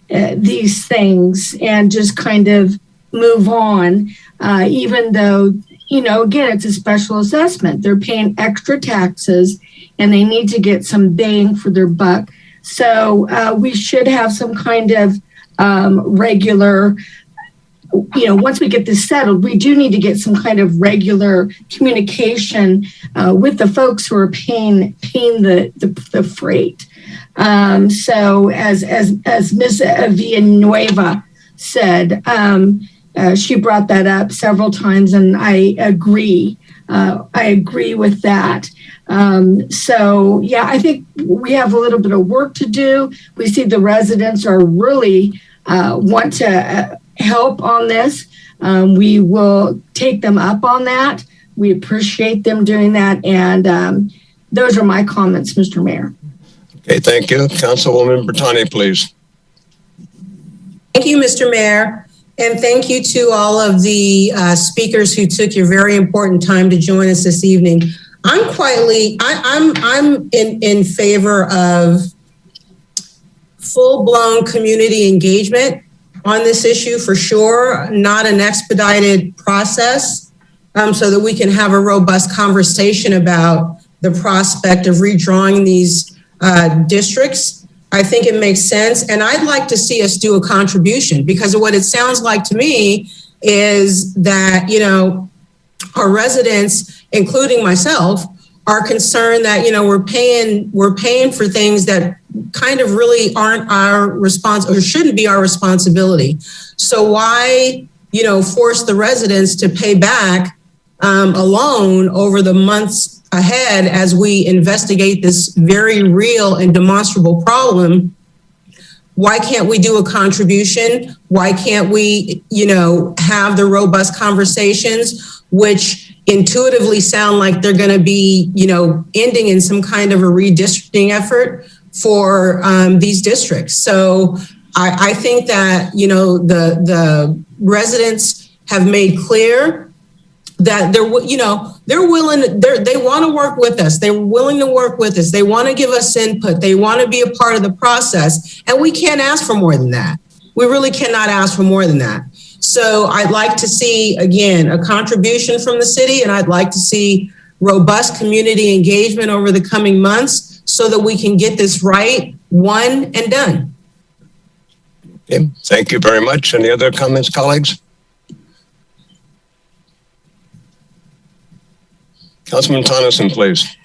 these things and just kind of move on, even though, you know, again, it's a special assessment. They're paying extra taxes and they need to get some bang for their buck. So we should have some kind of regular, you know, once we get this settled, we do need to get some kind of regular communication with the folks who are paying the freight. So as Ms. Villanueva said, she brought that up several times, and I agree. I agree with that. So yeah, I think we have a little bit of work to do. We see the residents are really want to help on this. We will take them up on that. We appreciate them doing that. And those are my comments, Mr. Mayor. Okay, thank you. Councilwoman Bertani, please. Thank you, Mr. Mayor. And thank you to all of the speakers who took your very important time to join us this evening. I'm in favor of full-blown community engagement on this issue for sure, not an expedited process, so that we can have a robust conversation about the prospect of redrawing these districts. I think it makes sense. And I'd like to see us do a contribution, because what it sounds like to me is that, you know, our residents, including myself, are concerned that, you know, we're paying for things that kind of really aren't our response or shouldn't be our responsibility. So why, you know, force the residents to pay back a loan over the months ahead as we investigate this very real and demonstrable problem? Why can't we do a contribution? Why can't we, you know, have the robust conversations which intuitively sound like they're going to be, you know, ending in some kind of a redistricting effort for these districts? So I think that, you know, the residents have made clear that they're willing, they want to work with us. They're willing to work with us. They want to give us input. They want to be a part of the process. And we can't ask for more than that. We really cannot ask for more than that. So I'd like to see, again, a contribution from the city, and I'd like to see robust community engagement over the coming months so that we can get this right, one and done. Okay, thank you very much. Any other comments, colleagues? Councilman Tonneson, please.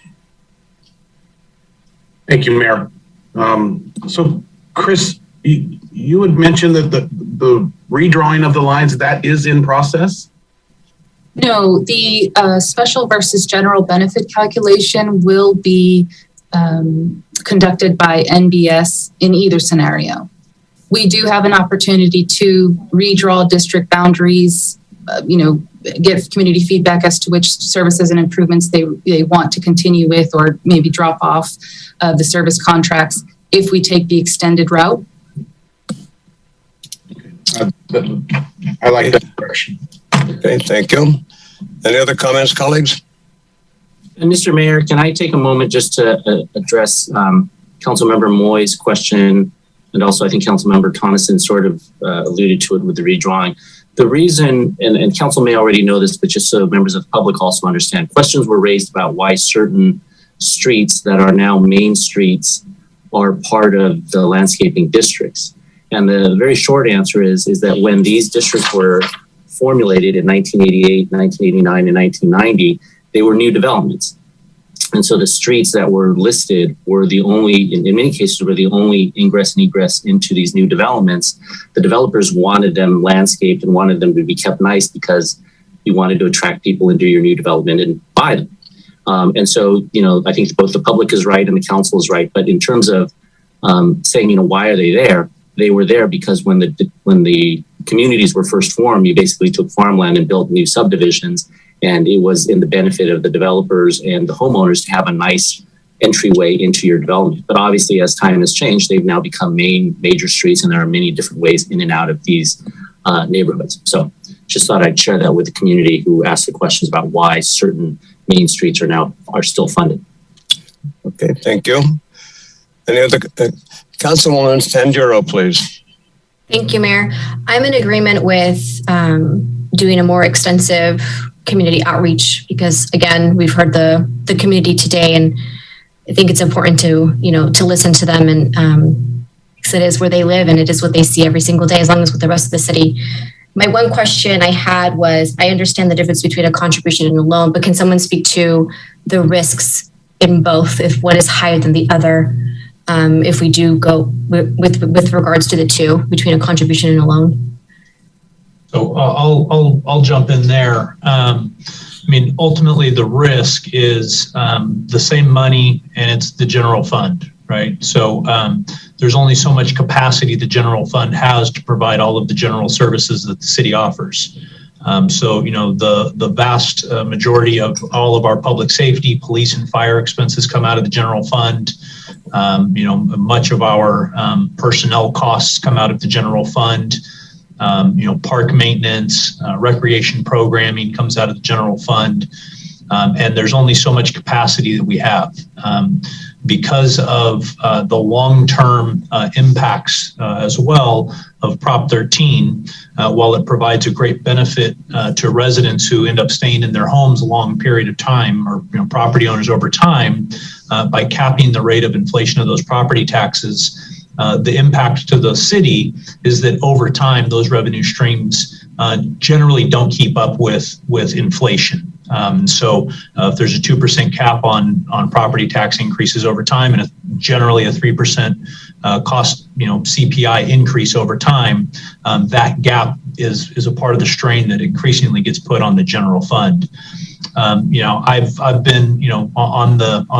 Thank you, Mayor. So, Chris, you had mentioned that the redrawing of the lines, that is in process? No, the special versus general benefit calculation will be conducted by NBS in either scenario. We do have an opportunity to redraw district boundaries, get community feedback as to which services and improvements they want to continue with, or maybe drop off the service contracts if we take the extended route. I like that direction. Okay, thank you. Any other comments, colleagues? And Mr. Mayor, can I take a moment just to address Councilmember Moy's question, and also I think Councilmember Tonneson sort of alluded to it with the redrawing. The reason, and Council may already know this, but just so members of the public also understand, questions were raised about why certain streets that are now main streets are part of the landscaping districts. And the very short answer is that when these districts were formulated in 1988, 1989, and 1990, they were new developments. And so the streets that were listed were the only, in many cases, were the only ingress and egress into these new developments. The developers wanted them landscaped and wanted them to be kept nice because you wanted to attract people into your new development and buy them. And so, I think both the public is right and the council is right. But in terms of saying, why are they there? They were there because when the communities were first formed, you basically took farmland and built new subdivisions. And it was in the benefit of the developers and the homeowners to have a nice entryway into your development. But obviously, as time has changed, they've now become major streets, and there are many different ways in and out of these neighborhoods. So just thought I'd share that with the community who asked the questions about why certain main streets are still funded. Okay, thank you. Any other Councilwoman Tanjiro, please. Thank you, Mayor. I'm in agreement with doing a more extensive community outreach because, again, we've heard the community today, and I think it's important to listen to them, and because it is where they live and it is what they see every single day, as long as with the rest of the city. My one question I had was, I understand the difference between a contribution and a loan, but can someone speak to the risks in both, if one is higher than the other, if we do go with regards to the two, between a contribution and a loan? So I'll jump in there. Ultimately the risk is the same money, and it's the general fund, right? So there's only so much capacity the general fund has to provide all of the general services that the city offers. So the vast majority of all of our public safety, police, and fire expenses come out of the general fund. Much of our personnel costs come out of the general fund. Park maintenance, recreation programming comes out of the general fund. And there's only so much capacity that we have. Because of the long-term impacts as well of Prop 13, while it provides a great benefit to residents who end up staying in their homes a long period of time, or property owners over time, by capping the rate of inflation of those property taxes, the impact to the city is that over time, those revenue streams generally don't keep up with inflation. So if there's a 2% cap on property tax increases over time, and generally a 3% cost, CPI increase over time, that gap is a part of the strain that increasingly gets put on the general fund. I've been, on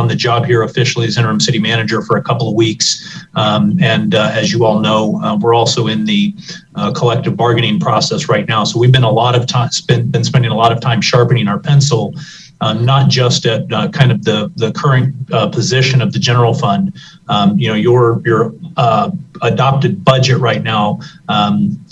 the job here officially as interim city manager for a couple of weeks. And as you all know, we're also in the collective bargaining process right now. So we've been been spending a lot of time sharpening our pencil, not just at kind of the current position of the general fund. Your adopted budget right now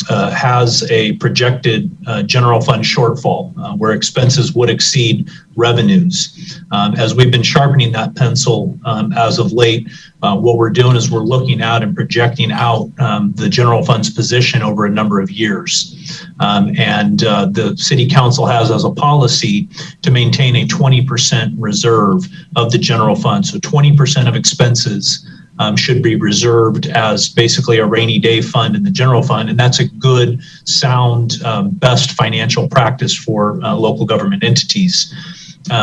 has a projected general fund shortfall where expenses would exceed revenues. As we've been sharpening that pencil as of late, what we're doing is we're looking out and projecting out the general fund's position over a number of years. And the city council has as a policy to maintain a 20% reserve of the general fund. So 20% of expenses should be reserved as basically a rainy day fund in the general fund. And that's a good, sound, best financial practice for local government entities.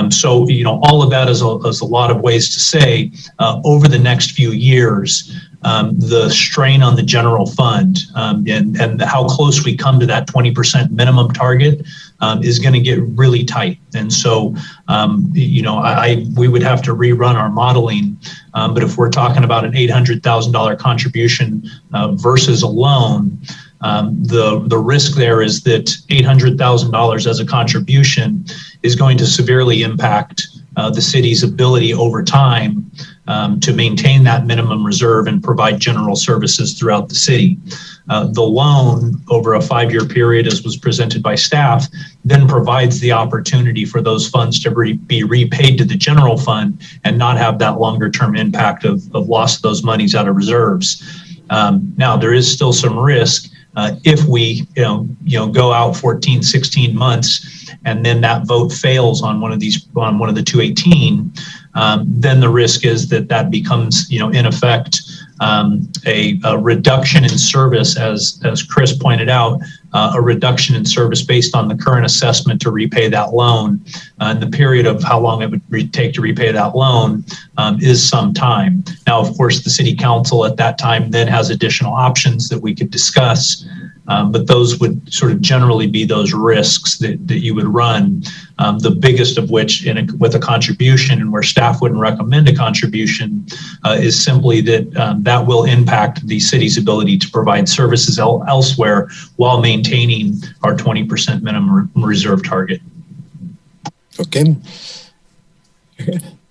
So, all of that is a lot of ways to say over the next few years, the strain on the general fund and how close we come to that 20% minimum target is going to get really tight. And so, we would have to rerun our modeling. But if we're talking about an $800,000 contribution versus a loan, the risk there is that $800,000 as a contribution is going to severely impact the city's ability over time to maintain that minimum reserve and provide general services throughout the city. The loan over a 5-year period, as was presented by staff, then provides the opportunity for those funds to be repaid to the general fund and not have that longer term impact of loss of those monies out of reserves. Now, there is still some risk if we go out 14, 16 months and then that vote fails on one of the 218, then the risk is that becomes, in effect, a reduction in service, as Chris pointed out, a reduction in service based on the current assessment to repay that loan. And the period of how long it would take to repay that loan is some time. Now, of course, the city council at that time then has additional options that we could discuss. But those would sort of generally be those risks that you would run. The biggest of which with a contribution, and where staff wouldn't recommend a contribution, is simply that that will impact the city's ability to provide services elsewhere while maintaining our 20% minimum reserve target. Okay.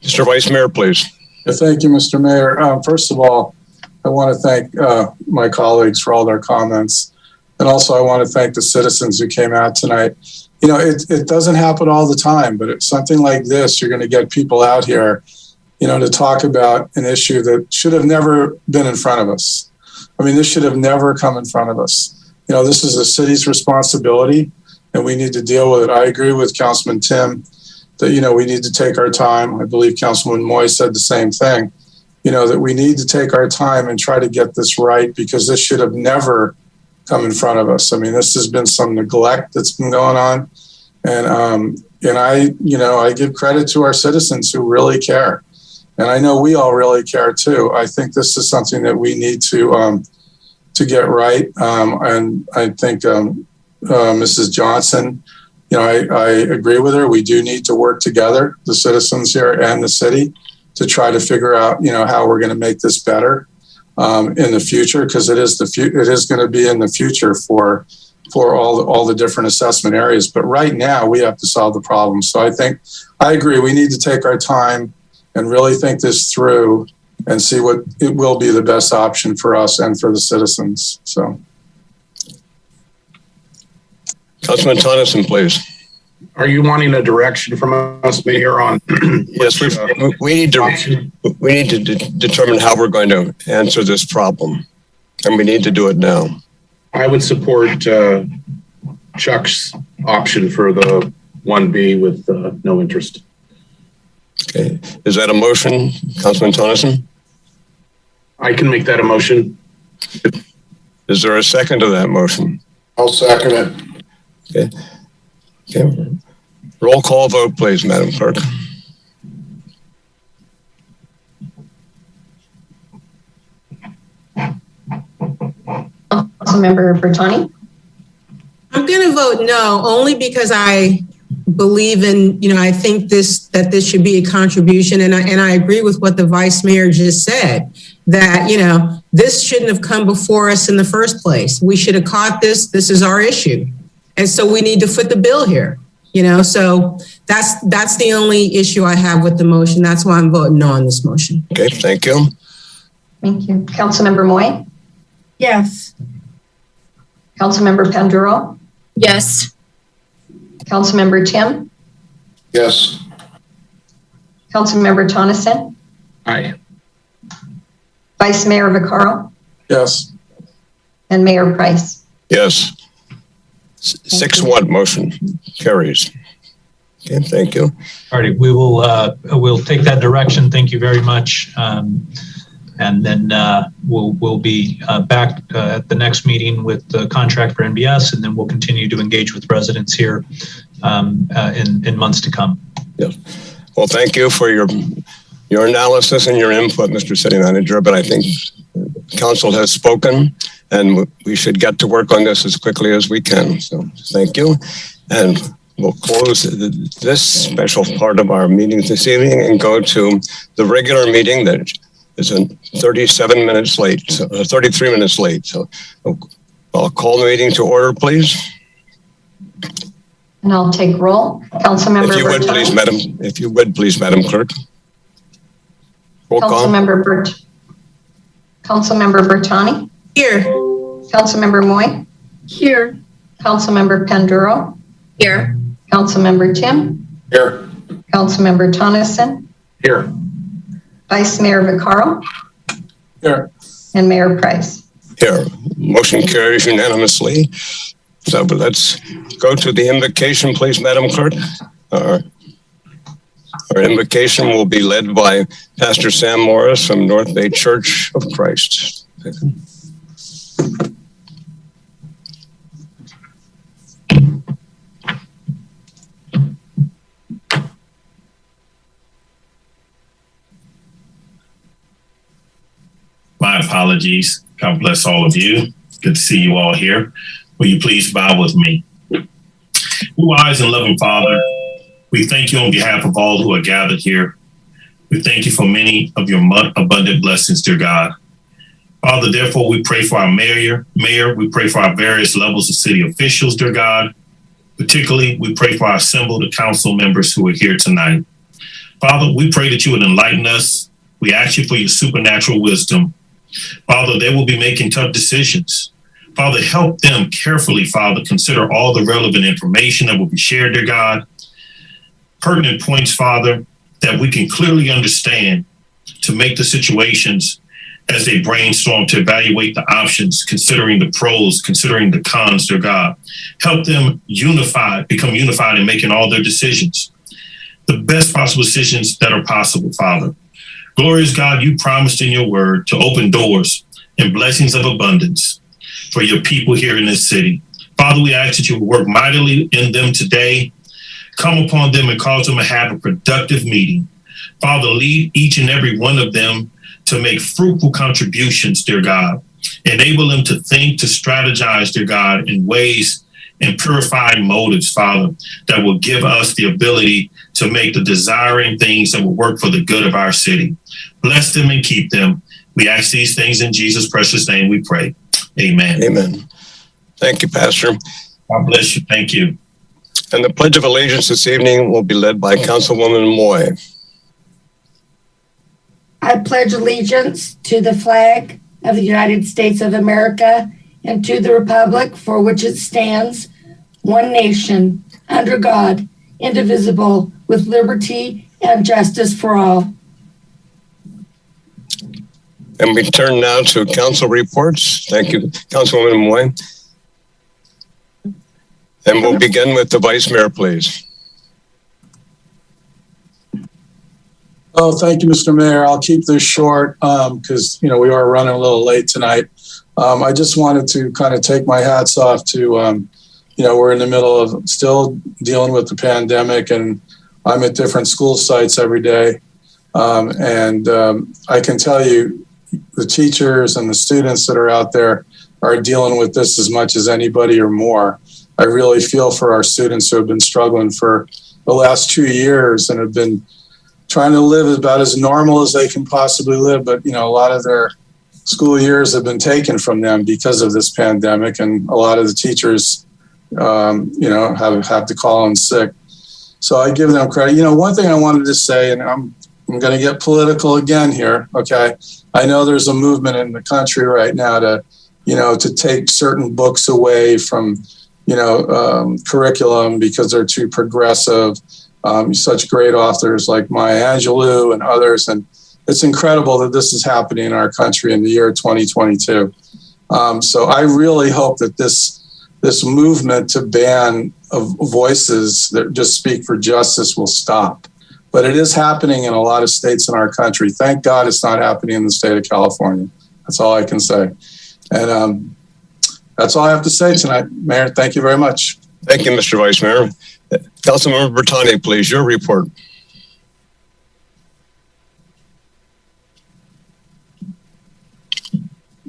Mr. Vice Mayor, please. Thank you, Mr. Mayor. First of all, I want to thank my colleagues for all their comments. And also I want to thank the citizens who came out tonight. You know, it doesn't happen all the time, but it's something like this, you're going to get people out here, you know, to talk about an issue that should have never been in front of us. I mean, this should have never come in front of us. You know, this is the city's responsibility and we need to deal with it. I agree with Councilman Tim that, you know, we need to take our time. I believe Councilman Moy said the same thing, you know, that we need to take our time and try to get this right, because this should have never come in front of us. I mean, this has been some neglect that's been going on. And I, you know, I give credit to our citizens who really care. And I know we all really care too. I think this is something that we need to get right. And I think Mrs. Johnson, you know, I agree with her. We do need to work together, the citizens here and the city, to try to figure out, you know, how we're going to make this better in the future, because it is going to be in the future for all the different assessment areas. But right now we have to solve the problem. So I agree. We need to take our time and really think this through and see what it will be the best option for us and for the citizens. So, Councilman Tonneson, please. Are you wanting a direction from us, Mayor, on? Yes, we need to determine how we're going to answer this problem, and we need to do it now. I would support Chuck's option for the 1B with no interest. Okay, is that a motion, Councilman Tonneson? I can make that a motion. Is there a second to that motion? I'll second it. Okay. Okay. Roll call vote, please, Madam Clerk. Councilmember Bertani? I'm going to vote no, only because I believe in, you know, I think that this should be a contribution. And I agree with what the Vice Mayor just said, that, you know, this shouldn't have come before us in the first place. We should have caught this. This is our issue. And so we need to foot the bill here, you know, so that's the only issue I have with the motion. That's why I'm voting no on this motion. Okay, thank you. Thank you. Councilmember Moy? Yes. Councilmember Panduro? Yes. Councilmember Tim? Yes. Councilmember Tonneson? Aye. Vice Mayor Vaccaro? yes. and Mayor Price. Yes. 6-1 motion carries. Okay, thank you. All right, we will we'll take that direction. Thank you very much. And then we'll be back at the next meeting with the contract for NBS, and then we'll continue to engage with residents here in months to come. Yeah. Well, thank you for your analysis and your input, Mr. City Manager. But I think council has spoken, and we should get to work on this as quickly as we can. So thank you. And we'll close this special part of our meeting this evening and go to the regular meeting that is 37 minutes late, so 33 minutes late. So I'll call the meeting to order, please. And I'll take roll. Councilmember If you would, please, Madam. If you would, please, Madam Clerk. Roll call. Councilmember Bertani. Here. Councilmember Moy. Here. Councilmember Panduro. Here. Councilmember Tim. Here. Councilmember Tonneson. Here. Vice Mayor Vaccaro. Here. And Mayor Price. Here. Motion carries unanimously. So let's go to the invocation, please, Madam Clerk. Our invocation will be led by Pastor Sam Morris from North Bay Church of Christ. My apologies. God bless all of you. Good to see you all here. Will you please bow with me? Wise and loving Father, we thank you on behalf of all who are gathered here. We thank you for many of your abundant blessings, dear God. Father, therefore, we pray for our mayor. We pray for our various levels of city officials, dear God. Particularly, we pray for our assembled council members who are here tonight. Father, we pray that you would enlighten us. We ask you for your supernatural wisdom. Father, they will be making tough decisions. Father, help them carefully, Father, consider all the relevant information that will be shared, dear God. Pertinent points, Father, that we can clearly understand to make the situations as they brainstorm to evaluate the options, considering the pros, considering the cons, dear God. Help them become unified in making all their decisions, the best possible decisions that are possible, Father. Glorious God, you promised in your word to open doors and blessings of abundance for your people here in this city. Father, we ask that you work mightily in them today. Come upon them and cause them to have a productive meeting. Father, lead each and every one of them to make fruitful contributions, dear God. Enable them to think, to strategize, dear God, in ways and purified motives, Father, that will give us the ability to make the desiring things that will work for the good of our city. Bless them and keep them. We ask these things in Jesus' precious name we pray. Amen. Amen. Thank you, Pastor. God bless you. Thank you. And the Pledge of Allegiance this evening will be led by Councilwoman Moy. I pledge allegiance to the flag of the United States of America and to the republic for which it stands, one nation, under God, indivisible, with liberty and justice for all. And we turn now to council reports. Thank you, Councilwoman Moy. And we'll begin with the Vice Mayor, please. Oh, thank you, Mr. Mayor. I'll keep this short because, we are running a little late tonight. I just wanted to kind of take my hats off to, we're in the middle of still dealing with the pandemic, and I'm at different school sites every day. And I can tell you, the teachers and the students that are out there are dealing with this as much as anybody or more. I really feel for our students who have been struggling for the last 2 years and have been trying to live about as normal as they can possibly live. But, a lot of their school years have been taken from them because of this pandemic. And a lot of the teachers, have to call in sick. So I give them credit. One thing I wanted to say, and I'm going to get political again here. Okay. I know there's a movement in the country right now to take certain books away from, curriculum because they're too progressive. Such great authors like Maya Angelou and others. And it's incredible that this is happening in our country in the year 2022. So I really hope that this movement to ban of voices that just speak for justice will stop. But it is happening in a lot of states in our country. Thank God it's not happening in the state of California. That's all I can say. And that's all I have to say tonight, Mayor. Thank you very much. Thank you, Mr. Vice Mayor. Councilmember Bertani, please, your report.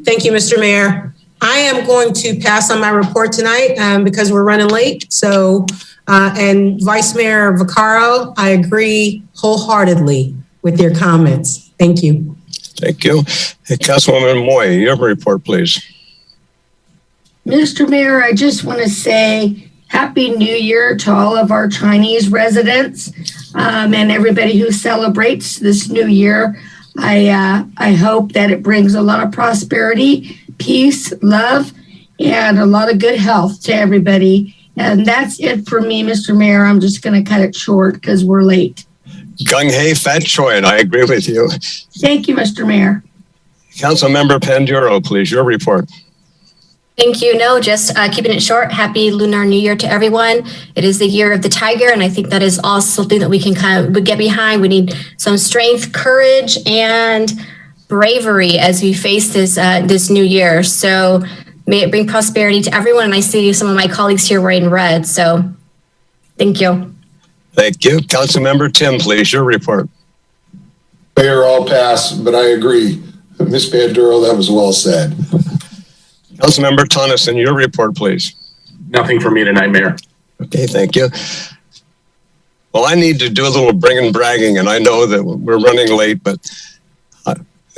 Thank you, Mr. Mayor. I am going to pass on my report tonight because we're running late. So, and Vice Mayor Vaccaro, I agree wholeheartedly with your comments. Thank you. Thank you. Hey, Councilwoman Moy, your report, please. Mr. Mayor, I just want to say Happy New Year to all of our Chinese residents and everybody who celebrates this new year. I hope that it brings a lot of prosperity, peace, love, and a lot of good health to everybody. And that's it for me, Mr. Mayor. I'm just going to cut it short because we're late. Gung Hei Fat Choi, and I agree with you. Thank you, Mr. Mayor. Councilmember Panduro, please, your report. Thank you. No, just keeping it short. Happy Lunar New Year to everyone. It is the year of the tiger, and I think that is all something that we can kind of get behind. We need some strength, courage, and bravery as we face this new year. So may it bring prosperity to everyone. And I see some of my colleagues here wearing red. So thank you. Thank you. Councilmember Tim, please, your report. Mayor, I'll pass, but I agree. Ms. Panduro, that was well said. Councilmember Tonneson, your report, please. Nothing for me tonight, Mayor. Okay, thank you. Well, I need to do a little bragging, and I know that we're running late, but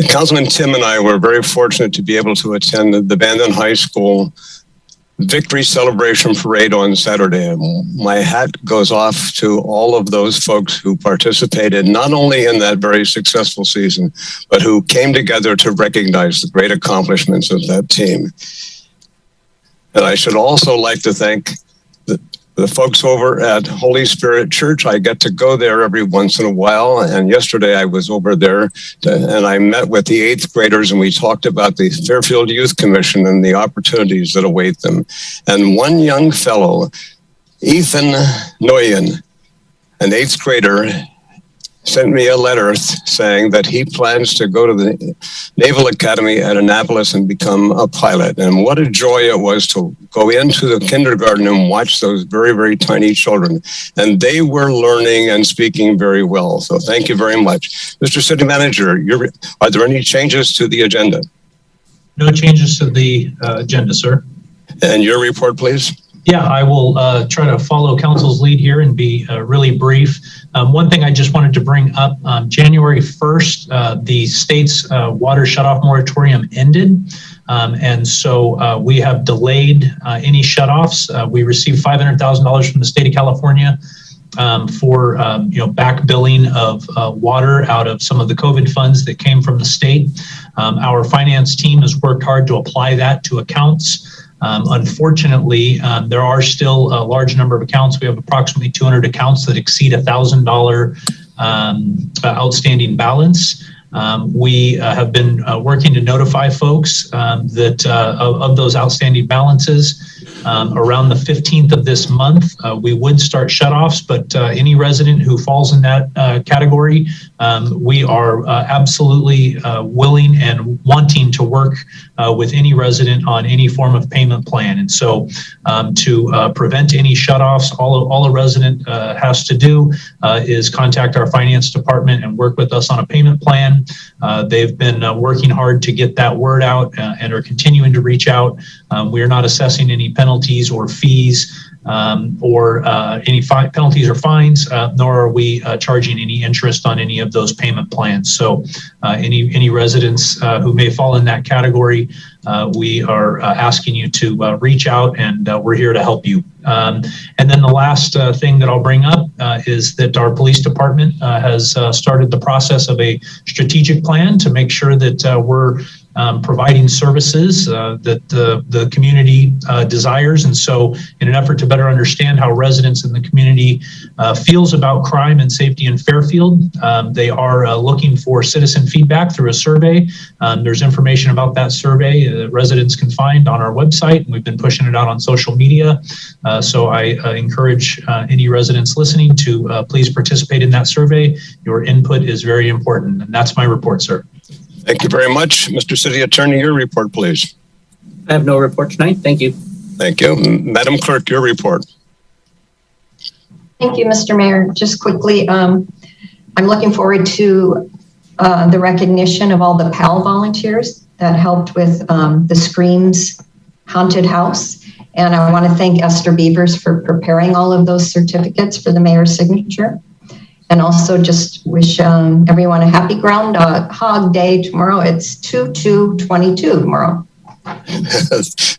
Councilman Tim and I were very fortunate to be able to attend the Bandon High School Victory Celebration Parade on Saturday. My hat goes off to all of those folks who participated, not only in that very successful season, but who came together to recognize the great accomplishments of that team. And I should also like to thank the folks over at Holy Spirit Church. I get to go there every once in a while. And yesterday I was over there and I met with the 8th graders and we talked about the Fairfield Youth Commission and the opportunities that await them. And one young fellow, Ethan Nguyen, an 8th grader, sent me a letter saying that he plans to go to the Naval Academy at Annapolis and become a pilot. And what a joy it was to go into the kindergarten and watch those very, very tiny children. And they were learning and speaking very well. So thank you very much. Mr. City Manager, are there any changes to the agenda? No changes to the agenda, sir. And your report, please. Yeah, I will try to follow council's lead here and be really brief. One thing I just wanted to bring up, January 1st, the state's water shutoff moratorium ended. And so we have delayed any shutoffs. We received $500,000 from the state of California for back billing of water out of some of the COVID funds that came from the state. Our finance team has worked hard to apply that to accounts. Unfortunately, there are still a large number of accounts. We have approximately 200 accounts that exceed $1,000 outstanding balance. We have been working to notify folks that of those outstanding balances. Around the 15th of this month, we would start shutoffs, but any resident who falls in that category, we are absolutely willing and wanting to work with any resident on any form of payment plan. And so to prevent any shutoffs, all a resident has to do is contact our finance department and work with us on a payment plan. They've been working hard to get that word out and are continuing to reach out. We are not assessing any penalties or fees or any penalties or fines, nor are we charging any interest on any of those payment plans. So any residents who may fall in that category, we are asking you to reach out and we're here to help you. And then the last thing that I'll bring up is that our police department has started the process of a strategic plan to make sure that we're providing services that the community desires. And so in an effort to better understand how residents in the community feels about crime and safety in Fairfield, they are looking for citizen feedback through a survey. There's information about that survey that residents can find on our website, and we've been pushing it out on social media. So I encourage any residents listening to please participate in that survey. Your input is very important. And that's my report, sir. Thank you very much. Mr. City Attorney, your report, please. I have no report tonight. Thank you. Thank you. Madam Clerk, your report. Thank you, Mr. Mayor. Just quickly, I'm looking forward to the recognition of all the PAL volunteers that helped with the Screams Haunted House. And I want to thank Esther Beavers for preparing all of those certificates for the mayor's signature. And also just wish everyone a happy Groundhog Day tomorrow. It's 2/2/22 tomorrow.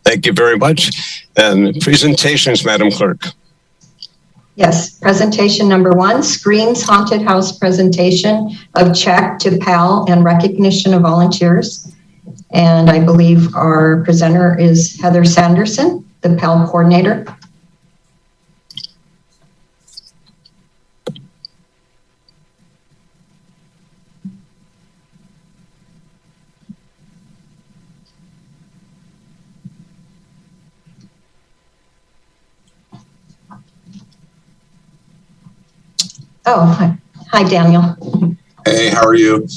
Thank you very much. And presentations, Madam Clerk. Yes, presentation number 1, Screams Haunted House presentation of check to PAL and recognition of volunteers. And I believe our presenter is Heather Sanderson, the PAL coordinator. Oh, hi. Hi, Daniel. Hey, how are you?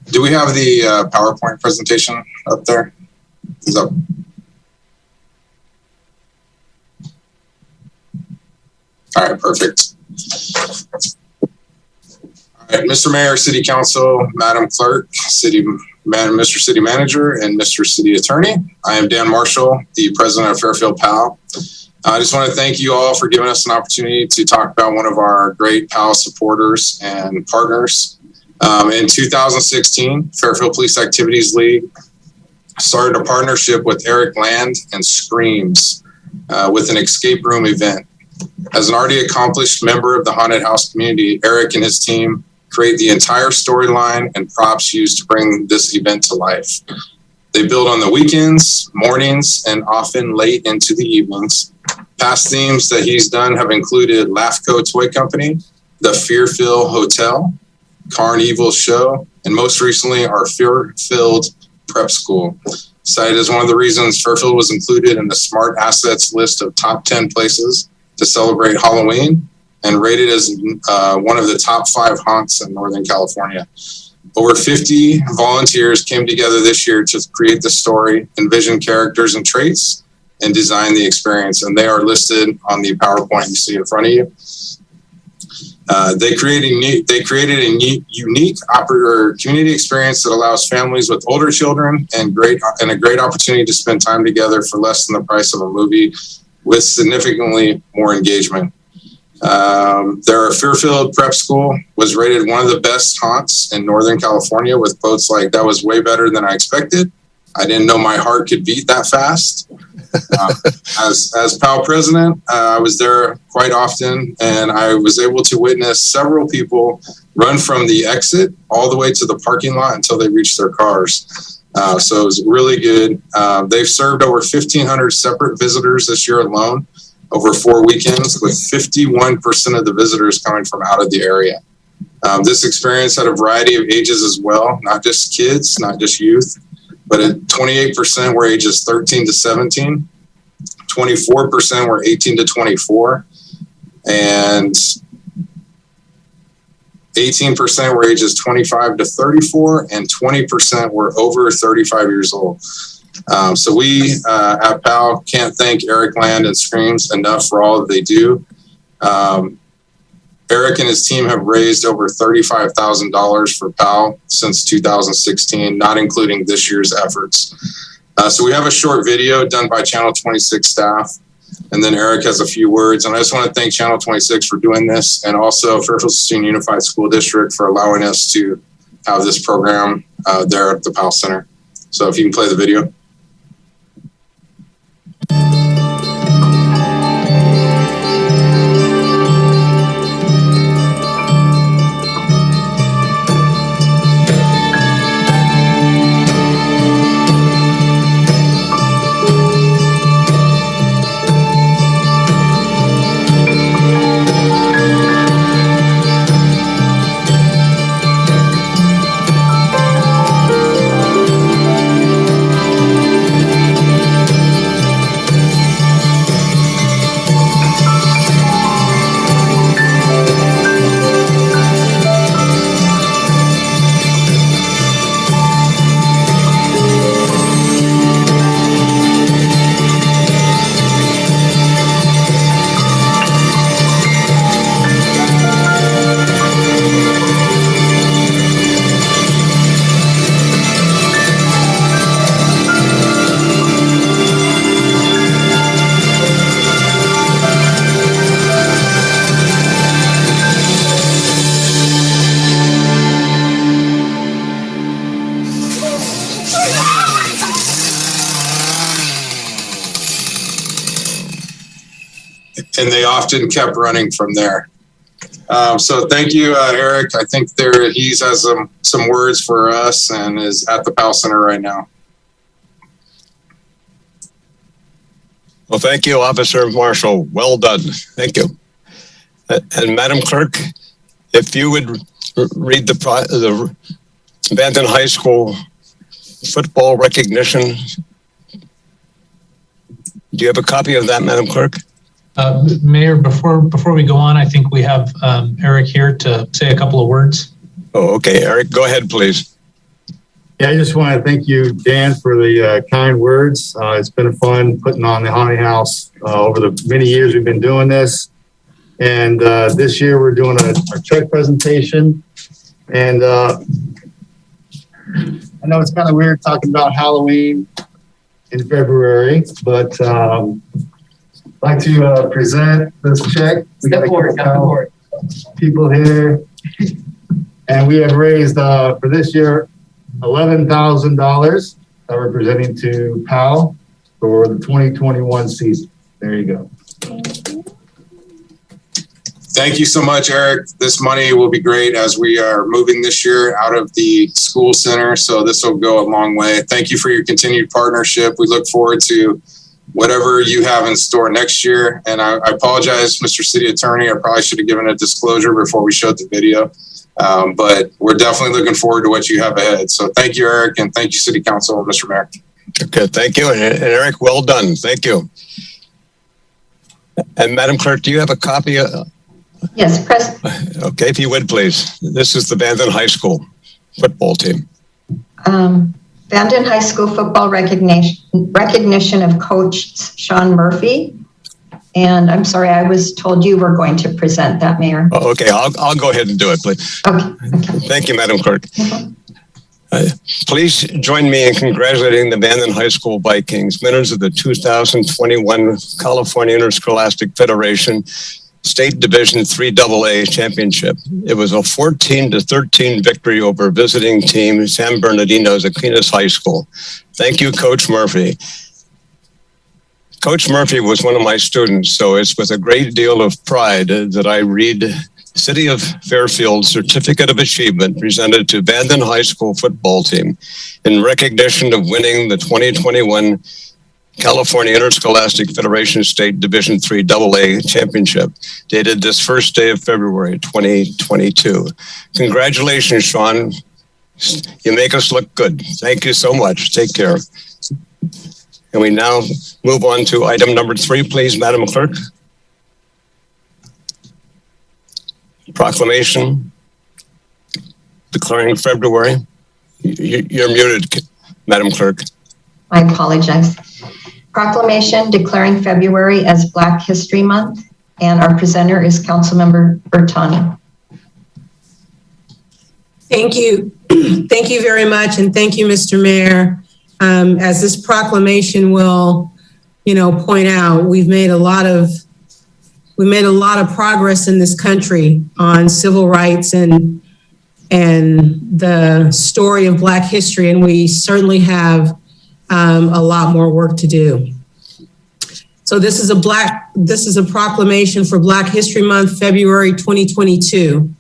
Do we have the PowerPoint presentation up there? Is up? All right, perfect. All right, Mr. Mayor, City Council, Madam Clerk, Mr. City Manager, and Mr. City Attorney. I am Dan Marshall, the President of Fairfield PAL. I just want to thank you all for giving us an opportunity to talk about one of our great PAL supporters and partners. In 2016, Fairfield Police Activities League started a partnership with Eric Land and Screams with an escape room event. As an already accomplished member of the haunted house community, Eric and his team create the entire storyline and props used to bring this event to life. They build on the weekends, mornings, and often late into the evenings. Past themes that he's done have included Laughco Toy Company, the Fairfield Hotel, Carnival Show, and most recently our Fairfield Prep School. Cited as one of the reasons Fairfield was included in the Smart Assets list of top 10 places to celebrate Halloween and rated as one of the top 5 haunts in Northern California. Over 50 volunteers came together this year to create the story, envision characters and traits, and design the experience. And they are listed on the PowerPoint you see in front of you. They created a unique community experience that allows families with older children and a great opportunity to spend time together for less than the price of a movie with significantly more engagement. Their Fairfield Prep School was rated one of the best haunts in Northern California with quotes like, "That was way better than I expected. I didn't know my heart could beat that fast." As PAL president, I was there quite often, and I was able to witness several people run from the exit all the way to the parking lot until they reached their cars. So it was really good. They've served over 1,500 separate visitors this year alone over 4 weekends, with 51% of the visitors coming from out of the area. This experience had a variety of ages as well, not just kids, not just youth, but 28% were ages 13 to 17, 24% were 18 to 24, and 18% were ages 25 to 34, and 20% were over 35 years old. So we at PAL can't thank Eric Land and Screams enough for all that they do. Eric and his team have raised over $35,000 for PAL since 2016, not including this year's efforts. So we have a short video done by Channel 26 staff, and then Eric has a few words. And I just want to thank Channel 26 for doing this, and also Fairfield Unified School District for allowing us to have this program there at the PAL Center. So if you can play the video. And they often kept running from there. So thank you, Eric. I think he has some words for us and is at the PAL Center right now. Well, thank you, Officer Marshall. Well done. Thank you. And Madam Clerk, if you would read the Banton High School football recognition. Do you have a copy of that, Madam Clerk? Mayor, before we go on, I think we have Eric here to say a couple of words. Oh, okay. Eric, go ahead, please. Yeah, I just want to thank you, Dan, for the kind words. It's been fun putting on the Haunted House over the many years we've been doing this. And this year we're doing a check presentation. And I know it's kind of weird talking about Halloween in February, but I'd like to present this check. We got a couple people here. And we have raised for this year $11,000 that we're presenting to PAL for the 2021 season. There you go. Thank you so much, Eric. This money will be great as we are moving this year out of the school center. So this will go a long way. Thank you for your continued partnership. We look forward to whatever you have in store next year. And I apologize, Mr. City Attorney. I probably should have given a disclosure before we showed the video. But we're definitely looking forward to what you have ahead. So thank you, Eric, and thank you, City Council, Mr. Mayor. Okay, thank you. And Eric, well done. Thank you. And Madam Clerk, do you have a copy? Yes, President. Okay, if you would, please. This is the Bandon High School football team. Bandon High School football recognition of Coach Sean Murphy. And I'm sorry, I was told you were going to present that, Mayor. Oh, okay, I'll go ahead and do it, please. Okay. Thank you, Madam Clerk. Please join me in congratulating the Bandon High School Vikings, winners of the 2021 California Interscholastic Federation State Division 3AA Championship. It was a 14-13 victory over visiting team San Bernardino's Aquinas High School. Thank you, Coach Murphy. Coach Murphy was one of my students, so it's with a great deal of pride that I read City of Fairfield Certificate of Achievement presented to Bandon High School football team in recognition of winning the 2021 California Interscholastic Federation State Division III AA Championship, dated this first day of February 2022. Congratulations, Sean. You make us look good. Thank you so much. Take care. And we now move on to item number 3, please, Madam Clerk. Proclamation declaring February. You're muted, Madam Clerk. I apologize. Proclamation declaring February as Black History Month, and our presenter is Councilmember Bertani. Thank you. Thank you very much, and thank you, Mr. Mayor. As this proclamation will, point out, we've made a lot of progress in this country on civil rights and the story of Black history, and we certainly have a lot more work to do. So this is a proclamation for Black History Month, February 2022.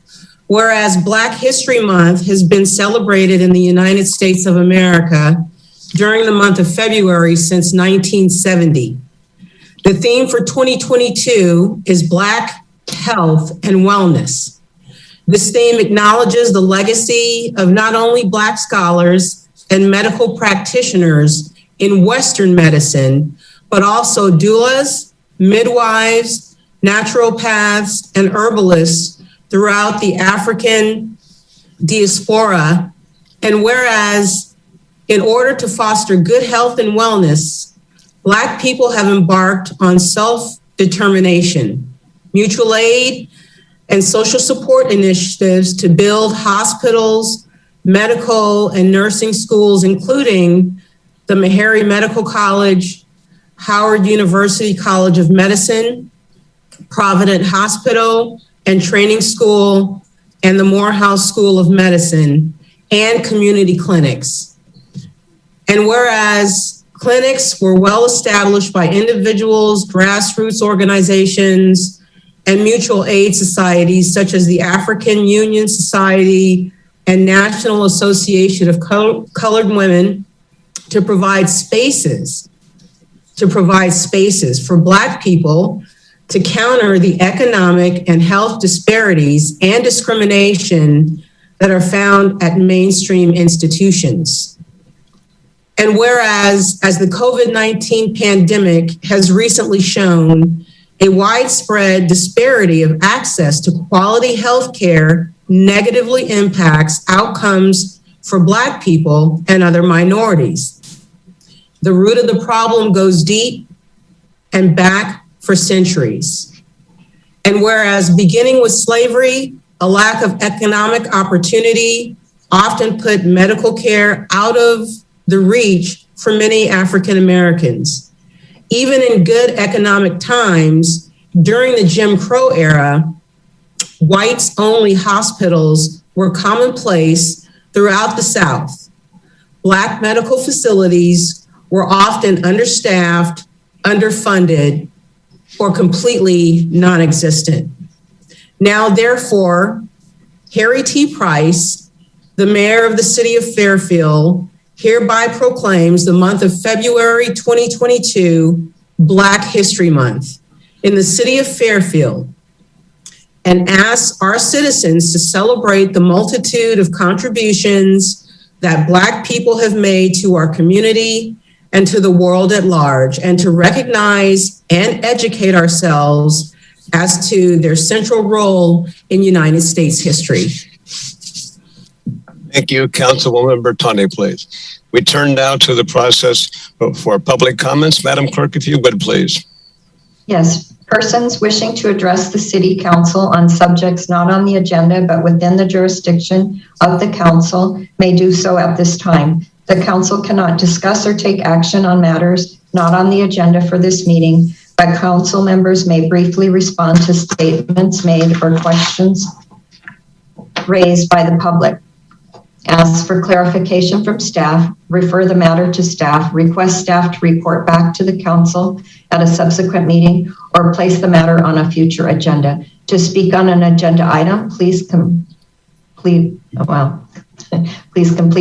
Whereas Black History Month has been celebrated in the United States of America during the month of February since 1970. The theme for 2022 is Black health and wellness. This theme acknowledges the legacy of not only Black scholars and medical practitioners in Western medicine, but also doulas, midwives, naturopaths, and herbalists throughout the African diaspora. And whereas in order to foster good health and wellness, Black people have embarked on self-determination, mutual aid, and social support initiatives to build hospitals, medical and nursing schools, including the Meharry Medical College, Howard University College of Medicine, Providence Hospital and Training School, and the Morehouse School of Medicine, and community clinics. And whereas clinics were well established by individuals, grassroots organizations, and mutual aid societies such as the African Union Society and National Association of Colored Women to provide spaces for Black people to counter the economic and health disparities and discrimination that are found at mainstream institutions. And whereas, as the COVID-19 pandemic has recently shown, A widespread disparity of access to quality health care negatively impacts outcomes for Black people and other minorities. The root of the problem goes deep and back for centuries. And whereas beginning with slavery, a lack of economic opportunity often put medical care out of the reach for many African Americans. Even in good economic times, during the Jim Crow era, whites-only hospitals were commonplace throughout the South. Black medical facilities were often understaffed, underfunded, or completely non-existent. Now, therefore, Harry T. Price, the mayor of the city of Fairfield, hereby proclaims the month of February 2022 Black History Month in the city of Fairfield, and asks our citizens to celebrate the multitude of contributions that Black people have made to our community and to the world at large, and to recognize and educate ourselves as to their central role in United States history. Thank you, Councilwoman Bertani, please. We turn now to the process for public comments. Madam Clerk, if you would, please. Yes, persons wishing to address the City Council on subjects not on the agenda but within the jurisdiction of the Council may do so at this time. The Council cannot discuss or take action on matters not on the agenda for this meeting, but Council members may briefly respond to statements made or questions raised by the public. Ask for clarification from staff, refer the matter to staff, request staff to report back to the Council at a subsequent meeting, or place the matter on a future agenda. To speak on an agenda item, please complete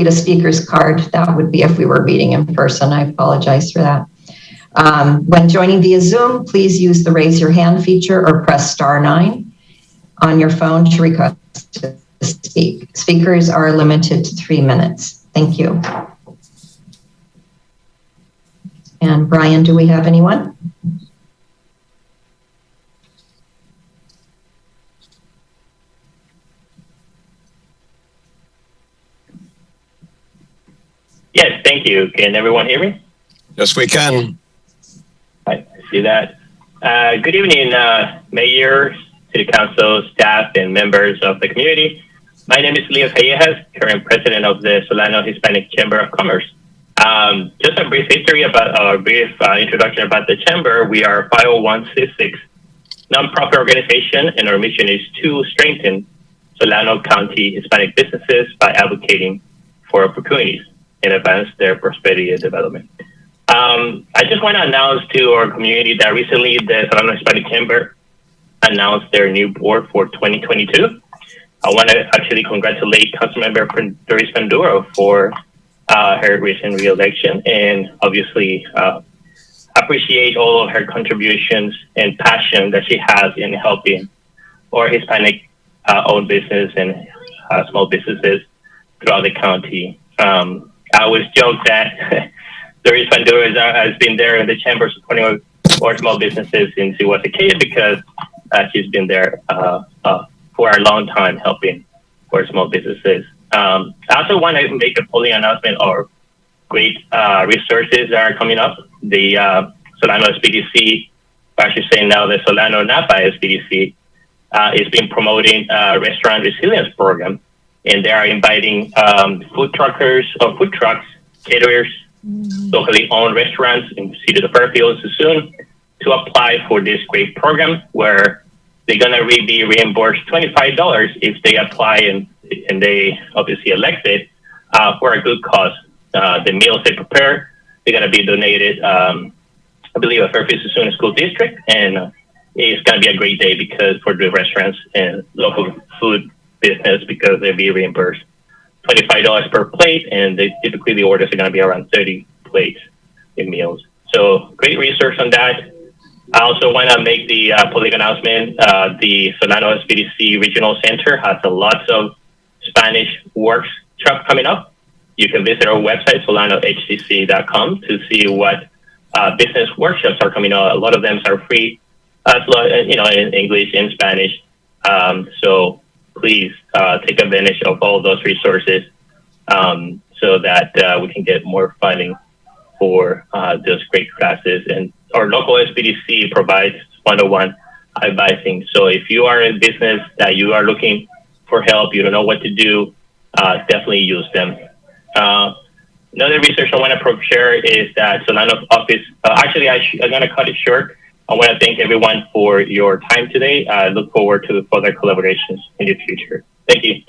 a speaker's card. That would be if we were meeting in person. I apologize for that. When joining via Zoom, please use the raise your hand feature or press *9 on your phone to request to speak. Speakers are limited to 3 minutes. Thank you. And Brian, do we have anyone? Yes, thank you. Can everyone hear me? Yes, we can. I see that. Good evening, Mayor, City Council, staff, and members of the community. My name is Leo Callejas, current president of the Solano Hispanic Chamber of Commerce. Just a brief history about, a brief introduction about the Chamber. We are a 501c6 nonprofit organization, and our mission is to strengthen Solano County Hispanic businesses by advocating for opportunities and advance their prosperity and development. I just want to announce to our community that recently the Solano Hispanic Chamber announced their new board for 2022. I want to actually congratulate Councilmember Doris Panduro for her recent re-election, and obviously appreciate all of her contributions and passion that she has in helping our Hispanic owned business and small businesses throughout the county. I always joke that Doris Panduro has been there in the chamber supporting our small businesses since she was a kid, because she's been there for a long time helping our small businesses. I also want to make a polling announcement of great resources that are coming up. The Solano SBDC, I should say now the Solano Napa SBDC, is been promoting a restaurant resilience program, and they are inviting food truckers or food trucks, caterers, locally owned restaurants in the city of Fairfield soon to apply for this great program, where they're gonna be reimbursed $25 if they apply and they obviously elected for a good cause. The meals they prepare, they're gonna be donated, I believe, at Fairfield Soon School District, and it's gonna be a great day because for the restaurants and local food business, because they'll be reimbursed $25 per plate, and typically the orders are gonna be around 30 plates in meals. So great research on that. I also want to make the public announcement. The Solano SBDC Regional Center has a lot of Spanish workshops coming up. You can visit our website, solanohcc.com, to see what business workshops are coming out. A lot of them are free as well, in English and Spanish. So please take advantage of all those resources so that we can get more funding for those great classes. And our local SBDC provides one-on-one advising. So if you are in business that you are looking for help, you don't know what to do, definitely use them. Another research I want to share is that Solano's office, actually I'm going to cut it short. I want to thank everyone for your time today. I look forward to further collaborations in the future. Thank you.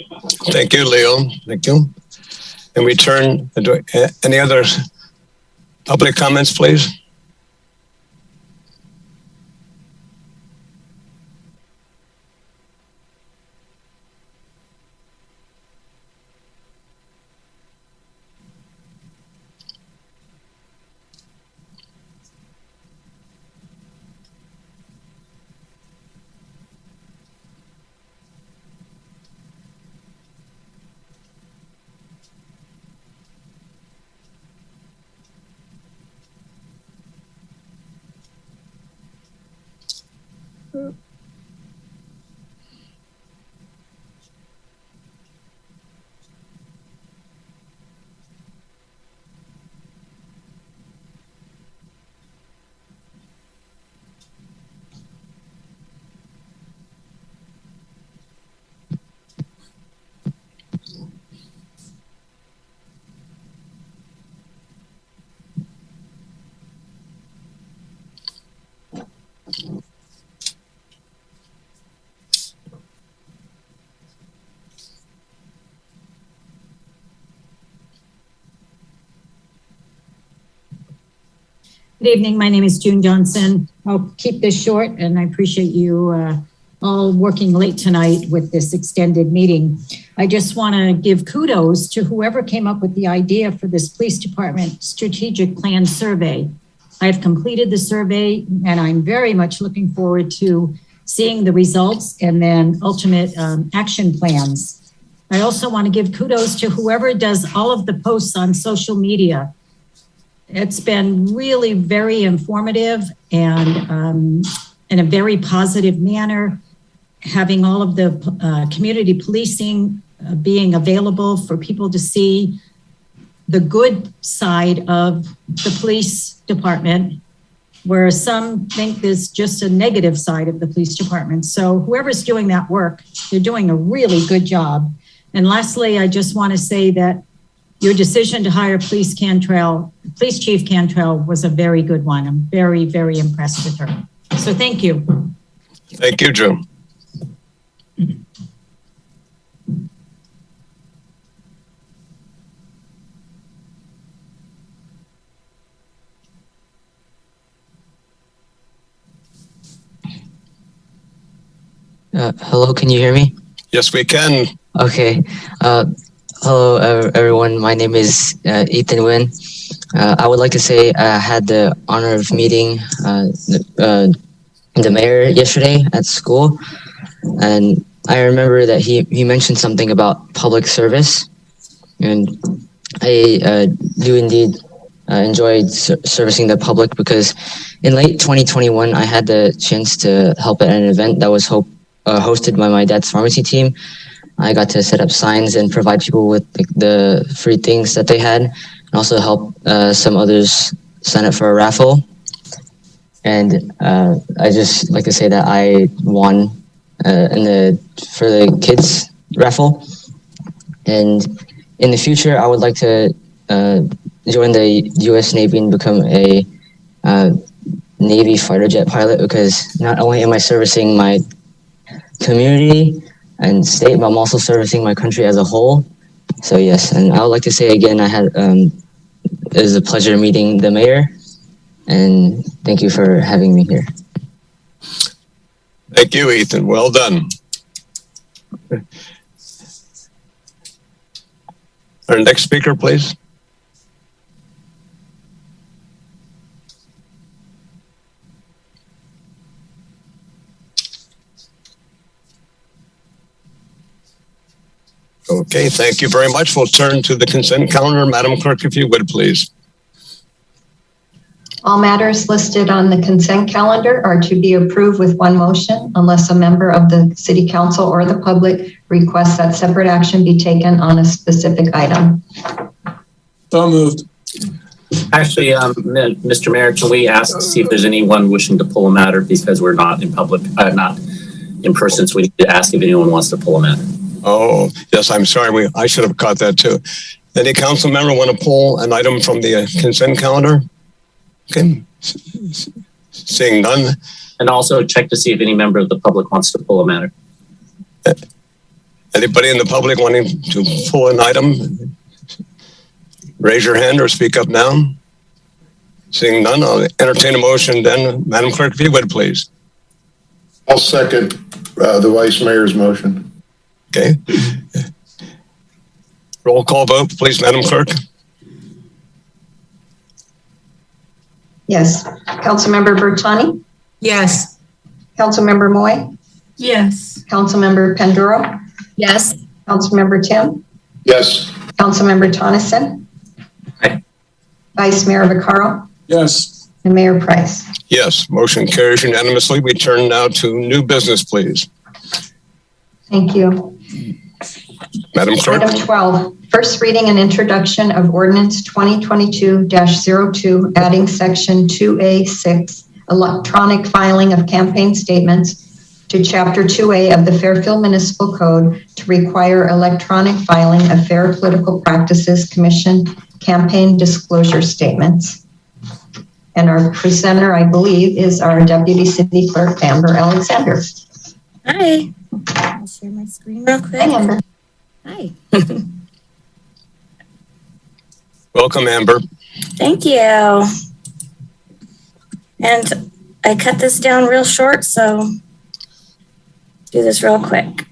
Thank you, Leo. Thank you. And we turn to any other public comments, please. Good evening. My name is June Johnson. I'll keep this short, and I appreciate you all working late tonight with this extended meeting. I just want to give kudos to whoever came up with the idea for this police department strategic plan survey. I have completed the survey, and I'm very much looking forward to seeing the results and then ultimate action plans. I also want to give kudos to whoever does all of the posts on social media. It's been really very informative and in a very positive manner, having all of the community policing being available for people to see the good side of the police department, whereas some think there's just a negative side of the police department. So whoever's doing that work, they're doing a really good job. And lastly, I just want to say that your decision to hire Police Chief Cantrell was a very good one. I'm very, very impressed with her. So thank you. Thank you, Jim. Hello, can you hear me? Yes, we can. Okay. Hello, everyone. My name is Ethan Nguyen. I would like to say I had the honor of meeting the mayor yesterday at school, and I remember that he mentioned something about public service, and I do indeed enjoyed servicing the public, because in late 2021 I had the chance to help at an event that was hosted by my dad's pharmacy team. I got to set up signs and provide people with the free things that they had, and also help some others sign up for a raffle. And I just like to say that I won for the kids raffle. And in the future, I would like to join the U.S. Navy and become a Navy fighter jet pilot, because not only am I servicing my community and state, but I'm also servicing my country as a whole. So yes, and I would like to say again, it was a pleasure meeting the mayor, and thank you for having me here. Thank you, Ethan. Well done. Our next speaker, please. Okay, thank you very much. We'll turn to the consent calendar. Madam Clerk, if you would, please. All matters listed on the consent calendar are to be approved with one motion unless a member of the City Council or the public requests that separate action be taken on a specific item. So moved. Actually, Mr. Mayor, can we ask to see if there's anyone wishing to pull a matter because we're not in public, not in person, so we need to ask if anyone wants to pull a matter. Oh, yes, I'm sorry. I should have caught that too. Any council member want to pull an item from the consent calendar? Okay. Seeing none. And also check to see if any member of the public wants to pull a matter. Anybody in the public wanting to pull an item? Raise your hand or speak up now. Seeing none, I'll entertain a motion then. Madam Clerk, if you would, please. I'll second the Vice Mayor's motion. Okay. Roll call vote, please, Madam Clerk. Yes. Councilmember Bertani? Yes. Councilmember Moy? Yes. Councilmember Penduro? Yes. Councilmember Tim? Yes. Councilmember Tonneson? Aye. Vice Mayor Vaccaro? Yes. And Mayor Price? Yes, motion carries unanimously. We turn now to new business, please. Thank you. Madam Clerk. Item 12, first reading and introduction of ordinance 2022-02, adding section 2A6, electronic filing of campaign statements, to chapter 2A of the Fairfield Municipal Code to require electronic filing of Fair Political Practices Commission campaign disclosure statements. And our presenter, I believe, is our Deputy City Clerk, Amber Alexander. Hi. I'll share my screen real quick. Hi, Amber. Hi. Welcome, Amber. Thank you. And I cut this down real short, so do this real quick.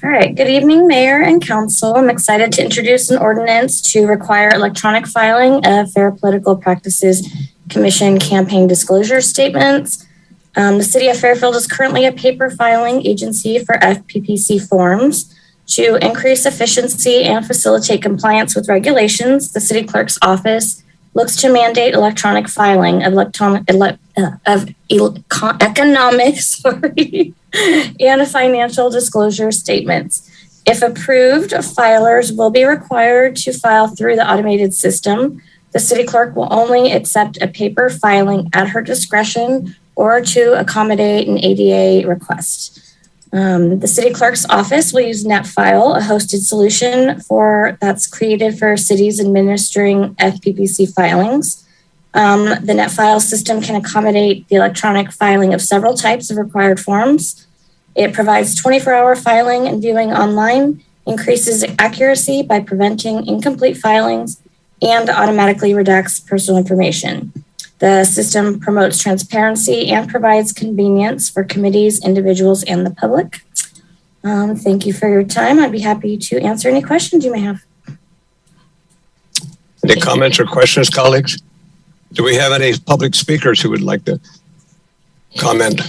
All right. Good evening, Mayor and Council. I'm excited to introduce an ordinance to require electronic filing of Fair Political Practices Commission campaign disclosure statements. The City of Fairfield is currently a paper filing agency for FPPC forms. To increase efficiency and facilitate compliance with regulations, the City Clerk's Office looks to mandate electronic filing of economic and financial disclosure statements. If approved, filers will be required to file through the automated system. The City Clerk will only accept a paper filing at her discretion or to accommodate an ADA request. The City Clerk's Office will use NetFile, a hosted solution that's created for cities administering FPPC filings. The NetFile system can accommodate the electronic filing of several types of required forms. It provides 24-hour filing and viewing online, increases accuracy by preventing incomplete filings, and automatically redacts personal information. The system promotes transparency and provides convenience for committees, individuals, and the public. Thank you for your time. I'd be happy to answer any questions you may have. Any comments or questions, colleagues? Do we have any public speakers who would like to comment?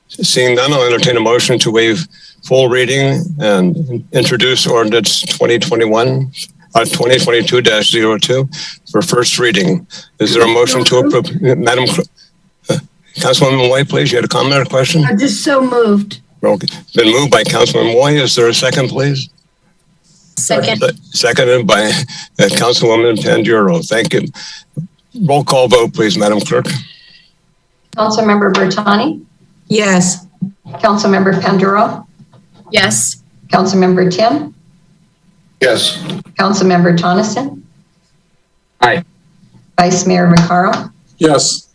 Seeing none, I'll entertain a motion to waive full reading and introduce ordinance 2022-02 for first reading. Is there a motion to approve? Madam Councilwoman Moy, please, you had a comment or question? I just so moved. Okay. Been moved by Councilman Moy. Is there a second, please? Second. Seconded by Councilwoman Panduro. Thank you. Roll call vote, please, Madam Clerk. Councilmember Bertani? Yes. Councilmember Penduro? Yes. Councilmember Tim? Yes. Councilmember Tonneson? Aye. Vice Mayor Vaccaro? Yes.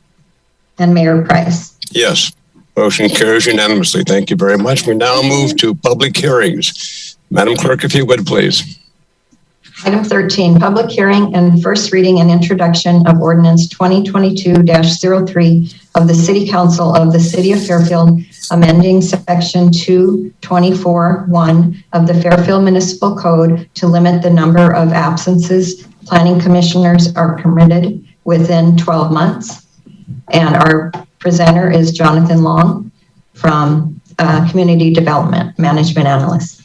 And Mayor Price? Yes. Motion carries unanimously. Thank you very much. We now move to public hearings. Madam Clerk, if you would, please. Item 13, public hearing and first reading and introduction of ordinance 2022-03 of the City Council of the City of Fairfield, amending section 224.1 of the Fairfield Municipal Code to limit the number of absences planning commissioners are permitted within 12 months. And our presenter is Jonathan Long from Community Development Management Analyst.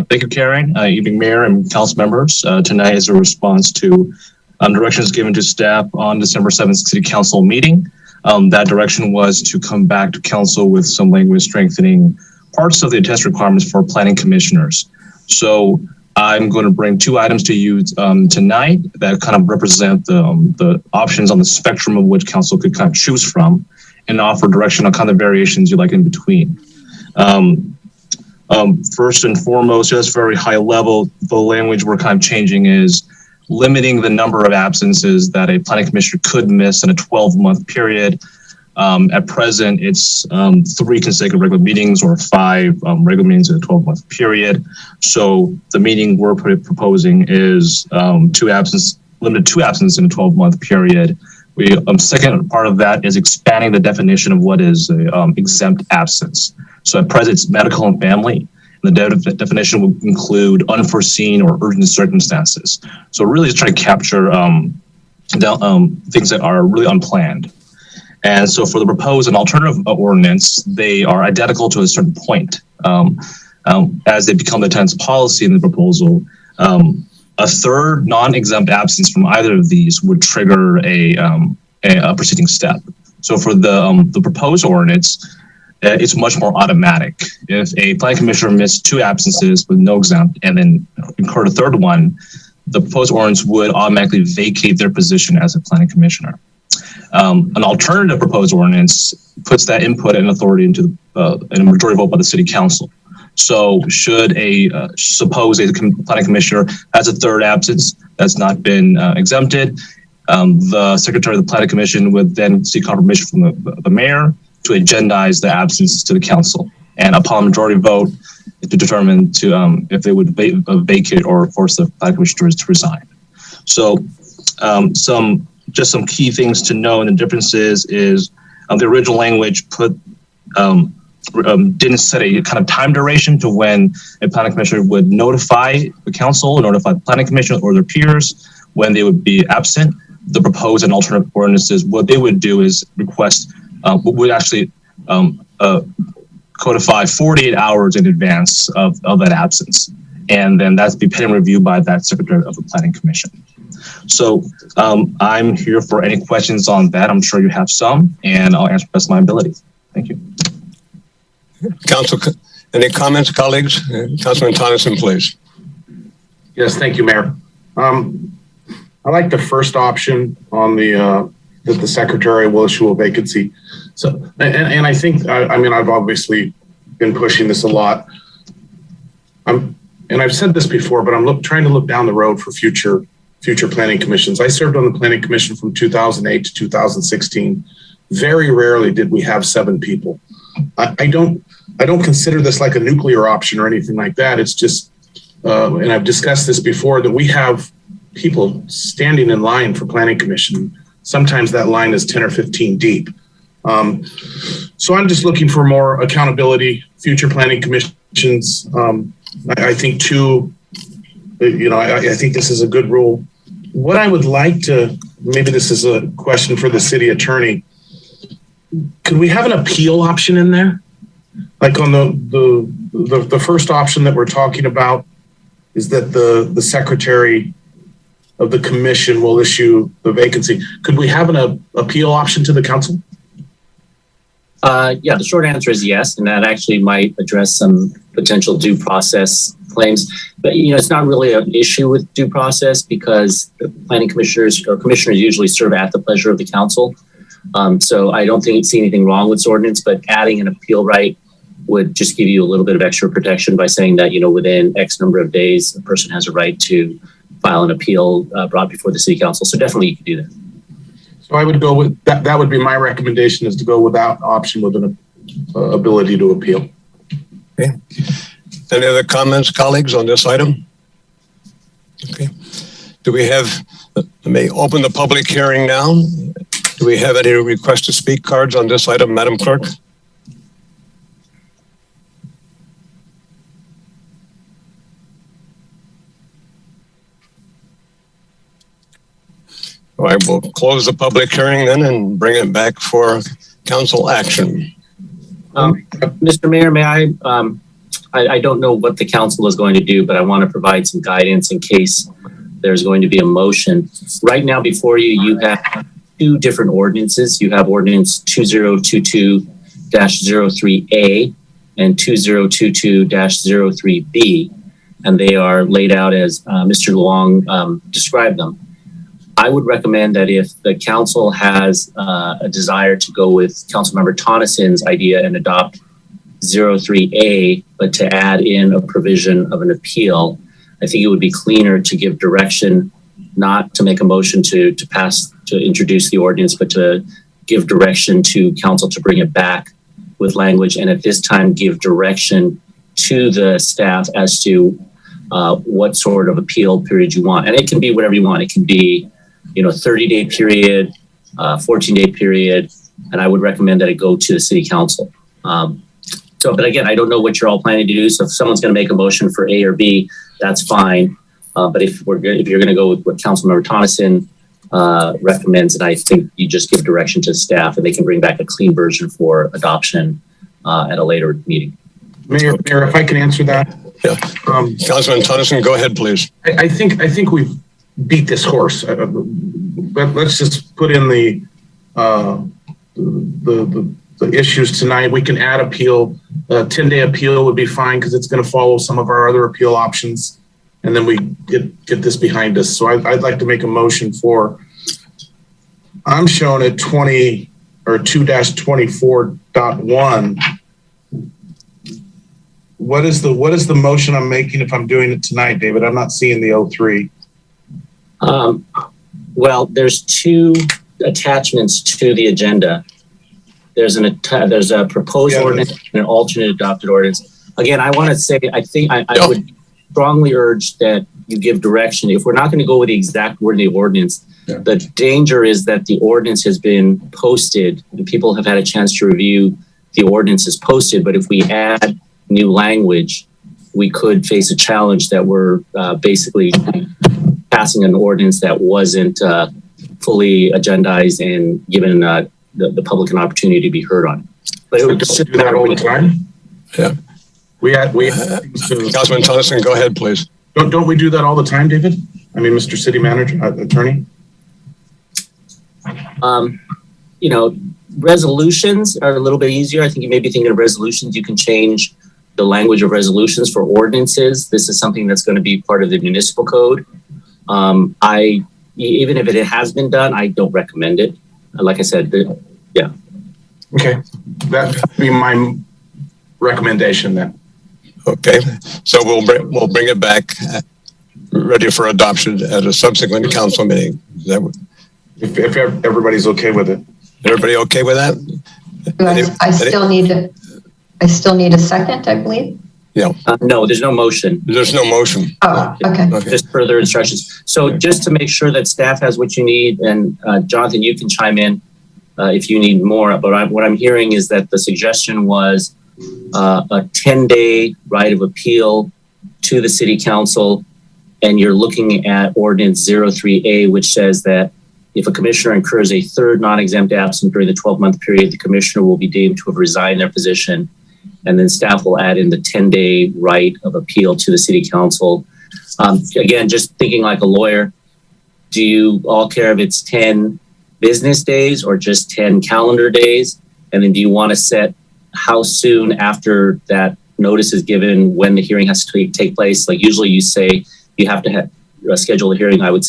Thank you, Karen. Evening, Mayor and Council members. Tonight is a response to directions given to staff on December 7th City Council meeting. That direction was to come back to council with some language strengthening parts of the test requirements for planning commissioners. So I'm going to bring two items to you tonight that kind of represent the options on the spectrum of which council could kind of choose from, and offer direction on kind of variations you like in between. First and foremost, just very high level, the language we're kind of changing is limiting the number of absences that a planning commissioner could miss in a 12-month period. At present, it's 3 consecutive regular meetings or 5 regular meetings in a 12-month period. So the meeting we're proposing is limited 2 absences in a 12-month period. Second part of that is expanding the definition of what is a exempt absence. So at present, it's medical and family. And the definition will include unforeseen or urgent circumstances. So really it's trying to capture things that are really unplanned. And so for the proposed and alternative ordinance, they are identical to a certain point. As they become the tenant's policy in the proposal, a third non-exempt absence from either of these would trigger a proceeding step. So for the proposed ordinance, it's much more automatic. If a planning commissioner missed 2 absences with no exempt and then incurred a third one, the proposed ordinance would automatically vacate their position as a planning commissioner. An alternative proposed ordinance puts that input and authority into a majority vote by the city council. So should suppose a planning commissioner has a third absence that's not been exempted, the secretary of the planning commission would then seek confirmation from the mayor to agendize the absences to the council, and upon majority vote to determine if they would vacate or force the planning commissioners to resign. So some key things to know, and the differences is the original language didn't set a kind of time duration to when a planning commissioner would notify the council, notify the planning commission or their peers when they would be absent. The proposed and alternate ordinances, what they would do is request, would actually codify 48 hours in advance of that absence. And then that's be pending review by that secretary of the planning commission. So I'm here for any questions on that. I'm sure you have some, and I'll answer best of my ability. Thank you. Council, any comments, colleagues? Councilman Tonneson, please. Yes, thank you, Mayor. I like the first option on that the secretary will issue a vacancy. So, and I think, I mean, I've obviously been pushing this a lot. And I've said this before, but I'm trying to look down the road for future planning commissions. I served on the planning commission from 2008 to 2016. Very rarely did we have 7 people. I don't consider this like a nuclear option or anything like that. It's just, and I've discussed this before, that we have people standing in line for planning commission. Sometimes that line is 10 or 15 deep. So I'm just looking for more accountability, future planning commissions. I think I think this is a good rule. What I would like to, maybe this is a question for the city attorney, could we have an appeal option in there? Like on the first option that we're talking about is that the secretary of the commission will issue the vacancy. Could we have an appeal option to the council? Yeah, the short answer is yes, and that actually might address some potential due process claims. But it's not really an issue with due process because the planning commissioners or commissioners usually serve at the pleasure of the council. So I don't see anything wrong with this ordinance, but adding an appeal right would just give you a little bit of extra protection by saying that within X number of days, the person has a right to file an appeal brought before the city council. So definitely you can do that. So I would go with that. That would be my recommendation, is to go without option with an ability to appeal. Okay. Any other comments, colleagues, on this item? Okay. Do we have, may open the public hearing now. Do we have any request to speak cards on this item, Madam Clerk? All right, we'll close the public hearing then and bring it back for council action. Mr. Mayor, may I don't know what the council is going to do, but I want to provide some guidance in case there's going to be a motion. Right now before you, you have two different ordinances. You have ordinance 2022-03A and 2022-03B, and they are laid out as Mr. Long described them. I would recommend that if the council has a desire to go with Councilmember Tonneson's idea and adopt 03A, but to add in a provision of an appeal, I think it would be cleaner to give direction, not to make a motion to introduce the ordinance, but to give direction to council to bring it back with language, and at this time give direction to the staff as to what sort of appeal period you want. And it can be whatever you want. It can be, 30-day period, 14-day period, and I would recommend that it go to the city council. But again, I don't know what you're all planning to do. So if someone's going to make a motion for A or B, that's fine. But if you're going to go with what Councilmember Tonneson recommends, and I think you just give direction to staff, and they can bring back a clean version for adoption at a later meeting. Mayor, if I can answer that. Yeah. Councilman Tonneson, go ahead, please. I think we've beat this horse. But let's just put in the issues tonight. We can add appeal. 10-day appeal would be fine because it's going to follow some of our other appeal options, and then we get this behind us. So I'd like to make a motion for. I'm showing at 20 or 2-24.1. What is the motion I'm making if I'm doing it tonight, David? I'm not seeing the 03. Well, there's two attachments to the agenda. There's a proposed ordinance and an alternate adopted ordinance. Again, I want to say, I think I would strongly urge that you give direction. If we're not going to go with the exact word of the ordinance, the danger is that the ordinance has been posted and people have had a chance to review the ordinance is posted. But if we add new language, we could face a challenge that we're basically passing an ordinance that wasn't fully agendized and given the public an opportunity to be heard on. But it would do that all the time. Yeah. Councilman Tonneson, go ahead, please. Don't we do that all the time, David? I mean, Mr. City Manager, Attorney. Resolutions are a little bit easier. I think you may be thinking of resolutions. You can change the language of resolutions. For ordinances, this is something that's going to be part of the municipal code. Even if it has been done, I don't recommend it. Like I said, yeah. Okay, that would be my recommendation then. Okay, so we'll bring it back ready for adoption at a subsequent council meeting. If everybody's okay with it. Everybody okay with that? I still need a second, I believe. Yeah. No, there's no motion. There's no motion. Oh, okay. Just further instructions. So just to make sure that staff has what you need, and Jonathan, you can chime in if you need more. But what I'm hearing is that the suggestion was a 10-day right of appeal to the city council, and you're looking at ordinance 03A, which says that if a commissioner incurs a third non-exempt absence during the 12-month period, the commissioner will be deemed to have resigned their position. And then staff will add in the 10-day right of appeal to the city council. Again, just thinking like a lawyer, do you all care if it's 10 business days or just 10 calendar days? And then do you want to set how soon after that notice is given when the hearing has to take place? Like usually you say you have to schedule a hearing. I would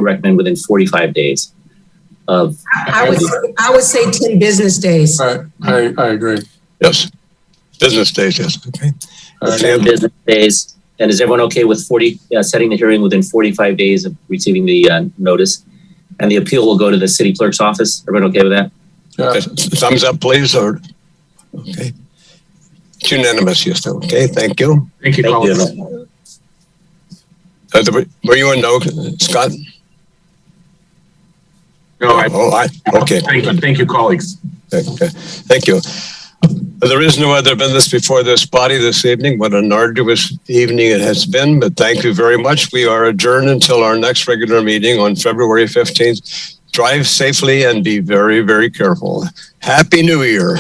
recommend within 45 days. I would say 10 business days. I agree. Yes. Business days, yes. Okay. 10 business days. And is everyone okay with setting the hearing within 45 days of receiving the notice? And the appeal will go to the city clerk's office. Everyone okay with that? Okay. Thumbs up, please. Or okay. It's unanimous, yes. Okay. Thank you. Thank you. Were you a no, Scott? No. Okay. Thank you, colleagues. Okay. Thank you. There is no other business before this body this evening. What an arduous evening it has been, but thank you very much. We are adjourned until our next regular meeting on February 15th. Drive safely and be very, very careful. Happy New Year.